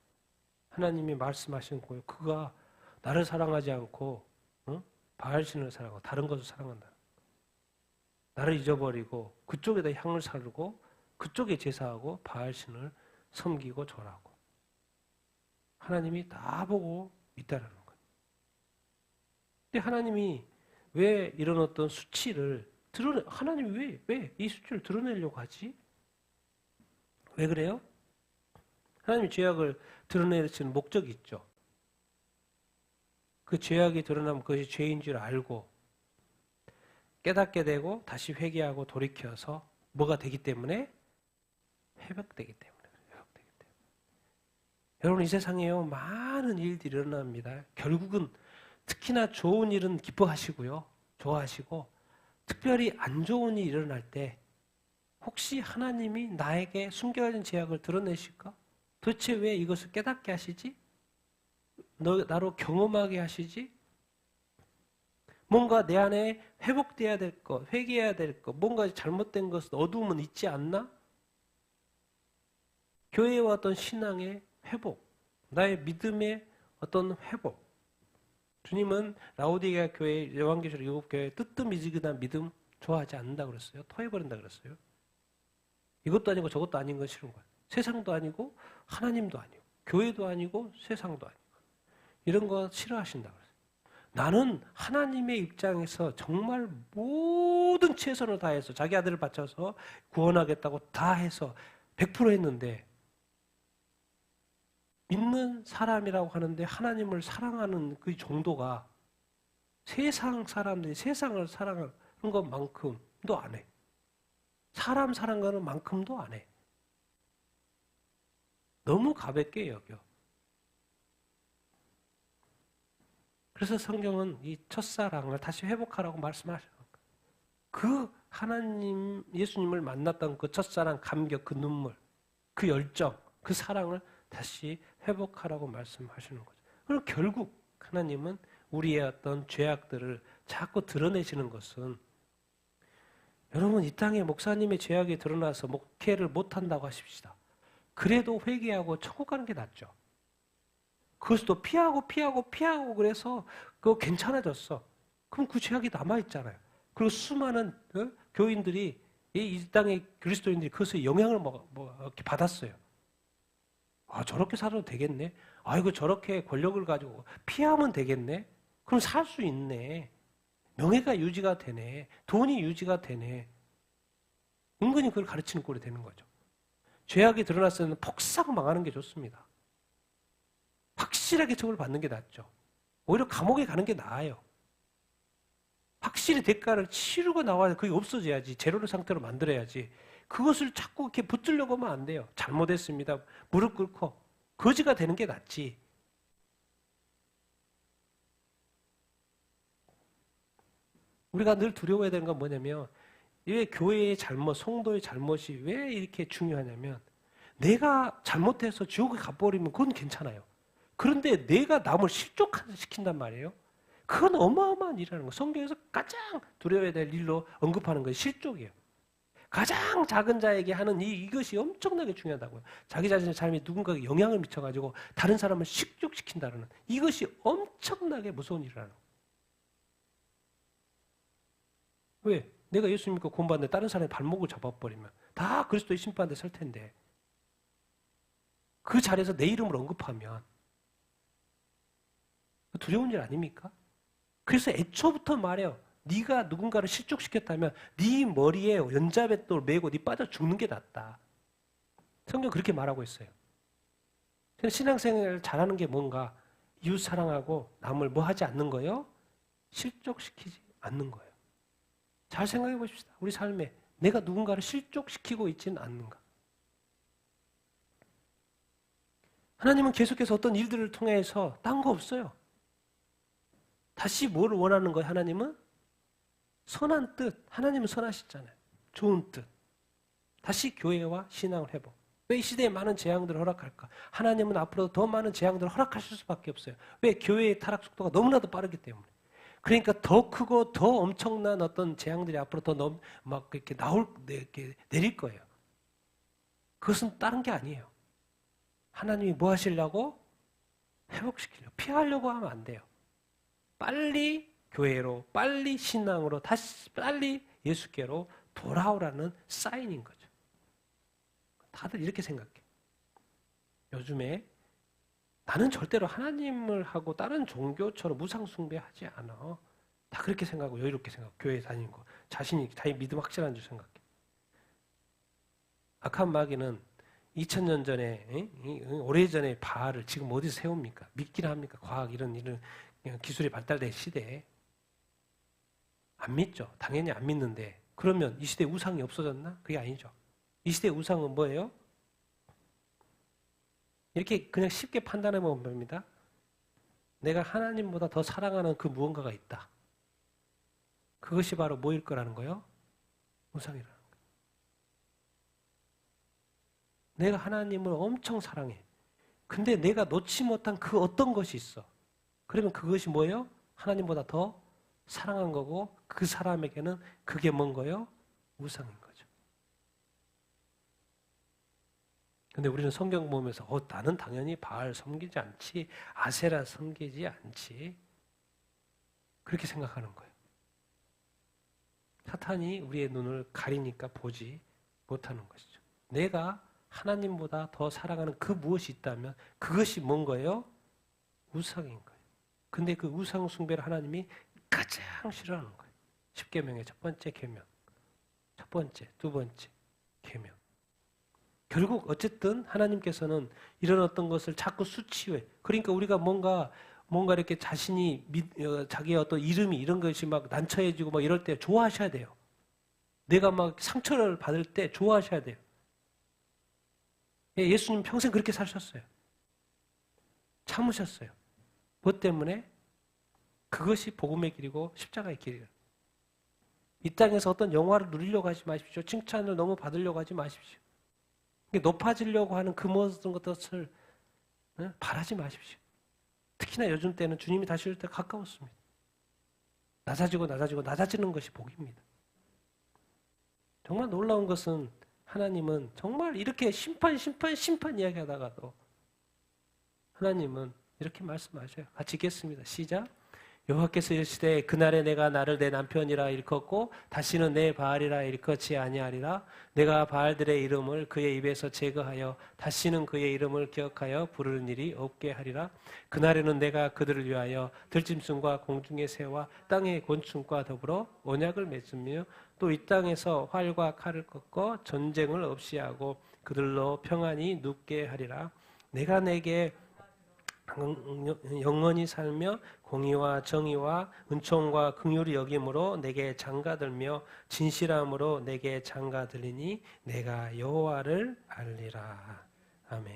하나님이 말씀하신 거예요. 그가 나를 사랑하지 않고 바알신을 사랑하고 다른 것을 사랑한다. 나를 잊어버리고 그쪽에다 향을 사르고 그쪽에 제사하고 바알신을 섬기고 절하고 하나님이 다 보고 있다는 거예요. 근데 하나님이 왜 이런 어떤 수치를 하나님이 왜 이 수치를 드러내려고 하지? 왜 그래요? 하나님이 죄악을 드러내시는 목적이 있죠. 그 죄악이 드러나면 그것이 죄인 줄 알고 깨닫게 되고 다시 회개하고 돌이켜서 뭐가 되기 때문에? 회복되기 때문에. 여러분 이 세상에요 많은 일들이 일어납니다. 결국은 특히나 좋은 일은 기뻐하시고요. 좋아하시고 특별히 안 좋은 일이 일어날 때 혹시 하나님이 나에게 숨겨진 죄악을 드러내실까? 도대체 왜 이것을 깨닫게 하시지? 나로 경험하게 하시지? 뭔가 내 안에 회복돼야 될 것, 회개해야 될 것, 뭔가 잘못된 것은 어두움은 있지 않나? 교회와 어떤 신앙의 회복, 나의 믿음의 어떤 회복. 주님은 라오디게아 교회, 요한계시록 7교회 뜨뜻미지근한 믿음 좋아하지 않는다 그랬어요. 토해버린다 그랬어요. 이것도 아니고 저것도 아닌 건 싫은 거예요. 세상도 아니고 하나님도 아니고 교회도 아니고 세상도 아니고 이런 거 싫어하신다 그랬어요. 나는 하나님의 입장에서 정말 모든 최선을 다해서 자기 아들을 바쳐서 구원하겠다고 다 해서 100% 했는데 믿는 사람이라고 하는데 하나님을 사랑하는 그 정도가 세상 사람들이 세상을 사랑하는 것만큼도 안 해. 사람 사랑하는 만큼도 안 해. 너무 가볍게 여겨. 그래서 성경은 이 첫사랑을 다시 회복하라고 말씀하셔요. 그 하나님, 예수님을 만났던 그 첫사랑 감격, 그 눈물, 그 열정, 그 사랑을 다시 회복하라고 말씀하시는 거죠. 그럼 결국 하나님은 우리의 어떤 죄악들을 자꾸 드러내시는 것은 여러분 이 땅에 목사님의 죄악이 드러나서 목회를 못한다고 하십시다. 그래도 회개하고 천국 가는 게 낫죠. 그것을 또 피하고 그래서 그거 괜찮아졌어. 그럼 그 죄악이 남아있잖아요. 그리고 수많은 교인들이 이 땅의 그리스도인들이 그것에 영향을 이렇게 받았어요. 아, 저렇게 살아도 되겠네. 아이고, 저렇게 권력을 가지고 피하면 되겠네. 그럼 살 수 있네. 명예가 유지가 되네. 돈이 유지가 되네. 은근히 그걸 가르치는 꼴이 되는 거죠. 죄악이 드러났을 때는 폭삭 망하는 게 좋습니다. 확실하게 처벌 받는 게 낫죠. 오히려 감옥에 가는 게 나아요. 확실히 대가를 치르고 나와야 그게 없어져야지. 제로를 상태로 만들어야지. 그것을 자꾸 이렇게 붙들려고 하면 안 돼요. 잘못했습니다. 무릎 꿇고 거지가 되는 게 낫지. 우리가 늘 두려워해야 되는 건 뭐냐면 왜 교회의 잘못, 성도의 잘못이 왜 이렇게 중요하냐면 내가 잘못해서 지옥에 가버리면 그건 괜찮아요. 그런데 내가 남을 실족시킨단 말이에요. 그건 어마어마한 일이라는 거예요. 성경에서 가장 두려워해야 될 일로 언급하는 것이 실족이에요. 가장 작은 자에게 하는 이것이 엄청나게 중요하다고요. 자기 자신의 삶에 누군가에게 영향을 미쳐가지고 다른 사람을 실족시킨다는 이것이 엄청나게 무서운 일이라는 거예요. 왜? 내가 예수 믿고 구원받는데 다른 사람의 발목을 잡아버리면 다 그리스도의 심판대 설 텐데 그 자리에서 내 이름을 언급하면 두려운 일 아닙니까? 그래서 애초부터 말해요. 네가 누군가를 실족시켰다면 네 머리에 연자맷돌 메고 네 빠져 죽는 게 낫다. 성경 그렇게 말하고 있어요. 신앙생활을 잘하는 게 뭔가 이웃 사랑하고 남을 뭐 하지 않는 거예요? 실족시키지 않는 거예요. 잘 생각해 보십시다. 우리 삶에 내가 누군가를 실족시키고 있지는 않는가? 하나님은 계속해서 어떤 일들을 통해서 딴 거 없어요. 다시 뭘 원하는 거예요, 하나님은? 선한 뜻. 하나님은 선하시잖아요. 좋은 뜻. 다시 교회와 신앙을 회복. 왜 이 시대에 많은 재앙들을 허락할까? 하나님은 앞으로 더 많은 재앙들을 허락하실 수밖에 없어요. 왜? 교회의 타락 속도가 너무나도 빠르기 때문에. 그러니까 더 크고 더 엄청난 어떤 재앙들이 앞으로 더 막 이렇게 이렇게 내릴 거예요. 그것은 다른 게 아니에요. 하나님이 뭐 하시려고? 회복시키려고. 피하려고 하면 안 돼요. 빨리 교회로, 빨리 신앙으로, 다시 빨리 예수께로 돌아오라는 사인인 거죠. 다들 이렇게 생각해. 요즘에 나는 절대로 하나님을 하고 다른 종교처럼 무상숭배하지 않아. 다 그렇게 생각하고 여유롭게 생각하고 교회 다니는 거. 자신이 자기 믿음 확실한 줄 생각해. 악한 마귀는 2000년 전에 오래전에 바알을 지금 어디서 세웁니까? 믿기나 합니까? 과학 이런 기술이 발달된 시대에 안 믿죠. 당연히 안 믿는데 그러면 이 시대에 우상이 없어졌나? 그게 아니죠. 이 시대의 우상은 뭐예요? 이렇게 그냥 쉽게 판단해 보면 됩니다. 내가 하나님보다 더 사랑하는 그 무언가가 있다. 그것이 바로 뭐일 거라는 거예요? 우상이라는 거예요. 내가 하나님을 엄청 사랑해. 근데 내가 놓지 못한 그 어떤 것이 있어. 그러면 그것이 뭐예요? 하나님보다 더 사랑한 거고 그 사람에게는 그게 뭔 거예요? 우상인 거죠. 근데 우리는 성경 보면서 나는 당연히 바알 섬기지 않지, 아세라 섬기지 않지, 그렇게 생각하는 거예요. 사탄이 우리의 눈을 가리니까 보지 못하는 것이죠. 내가 하나님보다 더 사랑하는 그 무엇이 있다면 그것이 뭔 거예요? 우상인 거예요. 근데 그 우상 숭배를 하나님이 가장 싫어하는 거예요. 10계명의 첫 번째 계명, 첫 번째, 두 번째 계명. 결국 어쨌든 하나님께서는 이런 어떤 것을 자꾸 수치해. 그러니까 우리가 뭔가 이렇게 자신이 자기의 어떤 이름이 이런 것이 막 난처해지고 막 이럴 때 좋아하셔야 돼요. 내가 막 상처를 받을 때 좋아하셔야 돼요. 예수님 평생 그렇게 사셨어요. 참으셨어요. 뭐 때문에? 그것이 복음의 길이고 십자가의 길이에요. 이 땅에서 어떤 영화를 누리려고 하지 마십시오. 칭찬을 너무 받으려고 하지 마십시오. 높아지려고 하는 그 모든 것을 바라지 마십시오. 특히나 요즘 때는 주님이 다시 올 때 가까웠습니다. 낮아지는 것이 복입니다. 정말 놀라운 것은 하나님은 정말 이렇게 심판 이야기하다가도 하나님은 이렇게 말씀하셔요. 같이 읽겠습니다. 시작. 여호와께서 이르시되 그날에 내가 나를 내 남편이라 일컫고 다시는 내 바알이라 일컫지 아니하리라. 내가 바알들의 이름을 그의 입에서 제거하여 다시는 그의 이름을 기억하여 부르는 일이 없게 하리라. 그날에는 내가 그들을 위하여 들짐승과 공중의 새와 땅의 곤충과 더불어 언약을 맺으며 또 이 땅에서 활과 칼을 꺾어 전쟁을 없이 하고 그들로 평안히 눕게 하리라. 내가 내게 영원히 살며 공의와 정의와 은총과 긍휼이 여김으로 내게 장가들며 진실함으로 내게 장가들리니 내가 여호와를 알리라. 아멘.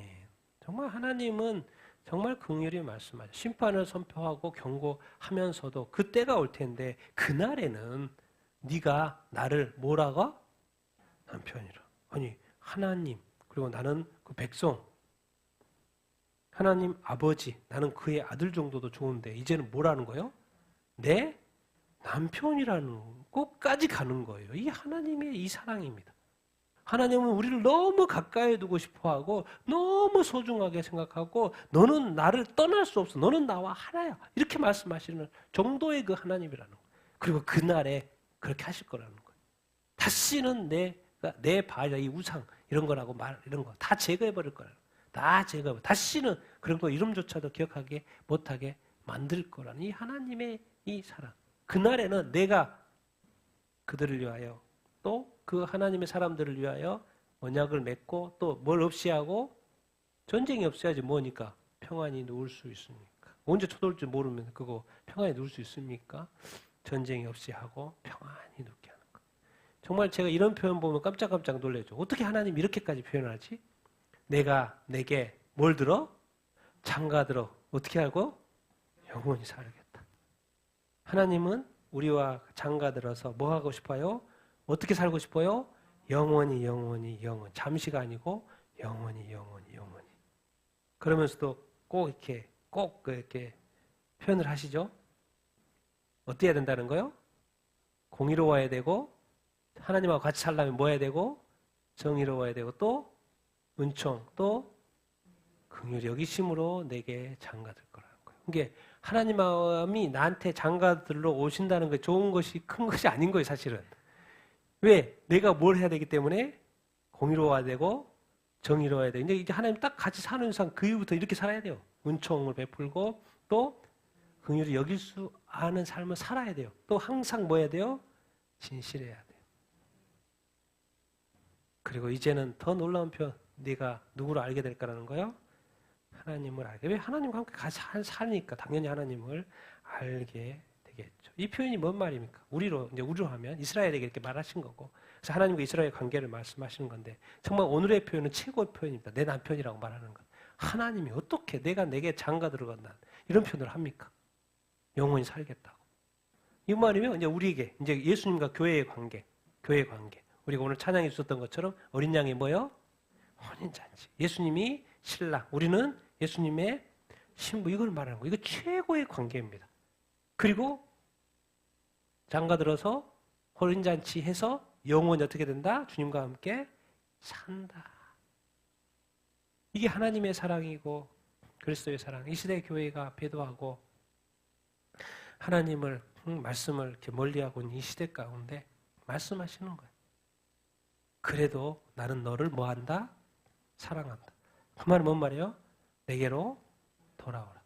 정말 하나님은 정말 긍휼히 말씀하죠. 심판을 선포하고 경고하면서도 그때가 올 텐데 그날에는 네가 나를 뭐라고? 남편이라. 아니 하나님 그리고 나는 그 백성 하나님 아버지, 나는 그의 아들 정도도 좋은데 이제는 뭐라는 거예요? 내 남편이라는 곳까지 가는 거예요. 이 하나님의 이 사랑입니다. 하나님은 우리를 너무 가까이 두고 싶어하고 너무 소중하게 생각하고 너는 나를 떠날 수 없어. 너는 나와 하나야. 이렇게 말씀하시는 정도의 그 하나님이라는 거예요. 그리고 그날에 그렇게 하실 거라는 거예요. 다시는 내 바알, 이 우상 이런 거라고 이런 거 다 제거해버릴 거라는 거예요. 다 제가 다시는 그런 거 이름조차도 기억하게 못하게 만들 거라는 이 하나님의 이 사랑. 그날에는 내가 그들을 위하여 또 그 하나님의 사람들을 위하여 언약을 맺고 또 뭘 없이 하고 전쟁이 없어야지 뭐니까 평안히 누울 수 있습니까? 언제 쳐들지 모르면 그거 평안히 누울 수 있습니까? 전쟁이 없이 하고 평안히 눕게 하는 거. 정말 제가 이런 표현 보면 깜짝깜짝 놀라죠. 어떻게 하나님 이렇게까지 표현하지? 내가 내게 뭘 들어? 장가 들어. 어떻게 하고? 영원히 살겠다. 하나님은 우리와 장가 들어서 뭐 하고 싶어요? 어떻게 살고 싶어요? 영원히. 잠시가 아니고 영원히. 그러면서도 꼭 이렇게 표현을 하시죠. 어떻게 해야 된다는 거요? 공의로워야 되고 하나님하고 같이 살려면 뭐 해야 되고? 정의로워야 되고 또 은총 또 긍휼히 여기심으로 내게 장가들 거라는 거예요. 이게 하나님이 나한테 장가들러 오신다는 게 좋은 것이 큰 것이 아닌 거예요, 사실은. 왜? 내가 뭘 해야 되기 때문에 공의로워야 되고 정의로워야 돼. 근데 이제 하나님 딱 같이 사는 이상 그 이후부터 이렇게 살아야 돼요. 은총을 베풀고 또 긍휼히 여길 수 아는 삶을 살아야 돼요. 또 항상 뭐 해야 돼요? 진실해야 돼요. 그리고 이제는 더 놀라운 표현. 네가 누구를 알게 될까라는 거요? 하나님을 알게. 왜 하나님과 함께 같이 사니까 당연히 하나님을 알게 되겠죠. 이 표현이 뭔 말입니까? 우리로 하면 이스라엘에게 이렇게 말하신 거고, 그래서 하나님과 이스라엘 관계를 말씀하시는 건데 정말 오늘의 표현은 최고의 표현입니다. 내 남편이라고 말하는 것. 하나님이 어떻게 내게 장가 들어간다 이런 표현을 합니까? 영원히 살겠다고. 이 말이면 이제 우리에게 이제 예수님과 교회의 관계. 우리가 오늘 찬양에 있었던 것처럼 어린 양이 뭐요? 혼인잔치. 예수님이 신랑, 우리는 예수님의 신부. 이걸 말하는 거예요. 이거 최고의 관계입니다. 그리고 장가 들어서 혼인잔치 해서 영원히 어떻게 된다? 주님과 함께 산다. 이게 하나님의 사랑이고 그리스도의 사랑. 이 시대 교회가 배도하고 하나님을 말씀을 이렇게 멀리하고 있는 이 시대 가운데 말씀하시는 거예요. 그래도 나는 너를 뭐한다? 사랑한다. 그 말은 뭔 말이에요? 내게로 돌아오라.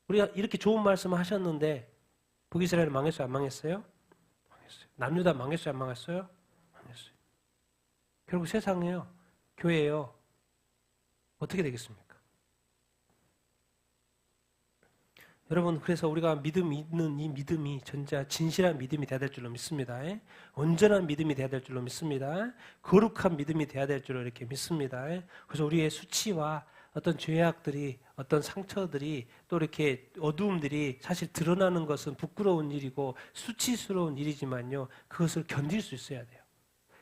우리가 이렇게 좋은 말씀을 하셨는데 북이스라엘 망했어요? 안 망했어요? 망했어요. 남유다 망했어요? 안 망했어요? 망했어요. 결국 세상에요. 교회예요. 어떻게 되겠습니까? 여러분, 그래서 우리가 믿음이 있는 이 믿음이 진짜 진실한 믿음이 돼야 될 줄로 믿습니다. 온전한 믿음이 돼야 될 줄로 믿습니다. 거룩한 믿음이 돼야 될 줄로 이렇게 믿습니다. 그래서 우리의 수치와 어떤 죄악들이, 어떤 상처들이, 또 이렇게 어두움들이 사실 드러나는 것은 부끄러운 일이고 수치스러운 일이지만요, 그것을 견딜 수 있어야 돼요.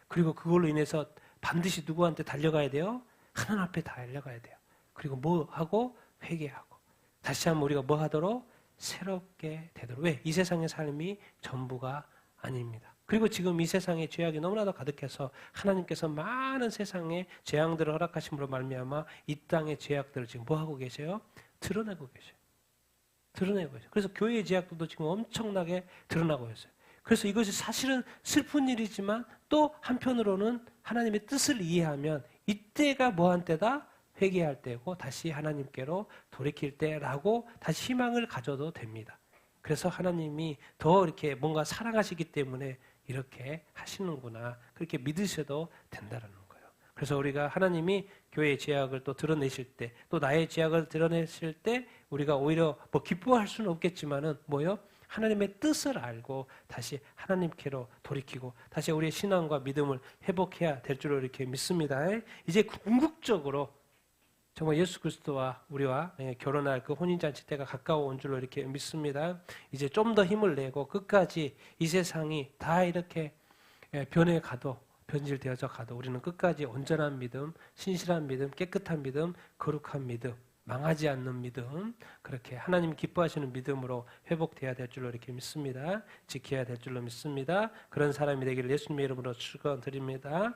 그리고 그걸로 인해서 반드시 누구한테 달려가야 돼요? 하나님 앞에 달려가야 돼요. 그리고 뭐 하고? 회개하고. 다시 한번 우리가 뭐 하도록? 새롭게 되도록. 왜? 이 세상의 삶이 전부가 아닙니다. 그리고 지금 이 세상에 죄악이 너무나도 가득해서 하나님께서 많은 세상의 재앙들을 허락하심으로 말미암아 이 땅의 죄악들을 지금 뭐 하고 계세요? 드러내고 계세요. 드러내고 계세요. 그래서 교회의 죄악들도 지금 엄청나게 드러나고 있어요. 그래서 이것이 사실은 슬픈 일이지만 또 한편으로는 하나님의 뜻을 이해하면 이때가 뭐한 때다? 회개할 때고 다시 하나님께로 돌이킬 때라고 다시 희망을 가져도 됩니다. 그래서 하나님이 더 이렇게 뭔가 사랑하시기 때문에 이렇게 하시는구나. 그렇게 믿으셔도 된다는 거예요. 그래서 우리가 하나님이 교회의 죄악을 또 드러내실 때, 또 나의 죄악을 드러내실 때 우리가 오히려 뭐 기뻐할 수는 없겠지만은 뭐요? 하나님의 뜻을 알고 다시 하나님께로 돌이키고 다시 우리의 신앙과 믿음을 회복해야 될 줄로 이렇게 믿습니다. 이제 궁극적으로 정말 예수 그리스도와 우리와 결혼할 그 혼인잔치 때가 가까워 온 줄로 이렇게 믿습니다. 이제 좀 더 힘을 내고 끝까지 이 세상이 다 이렇게 변해가도 변질되어져 가도 우리는 끝까지 온전한 믿음, 신실한 믿음, 깨끗한 믿음, 거룩한 믿음, 망하지 않는 믿음, 그렇게 하나님 기뻐하시는 믿음으로 회복돼야 될 줄로 이렇게 믿습니다. 지켜야 될 줄로 믿습니다. 그런 사람이 되기를 예수님의 이름으로 축원드립니다.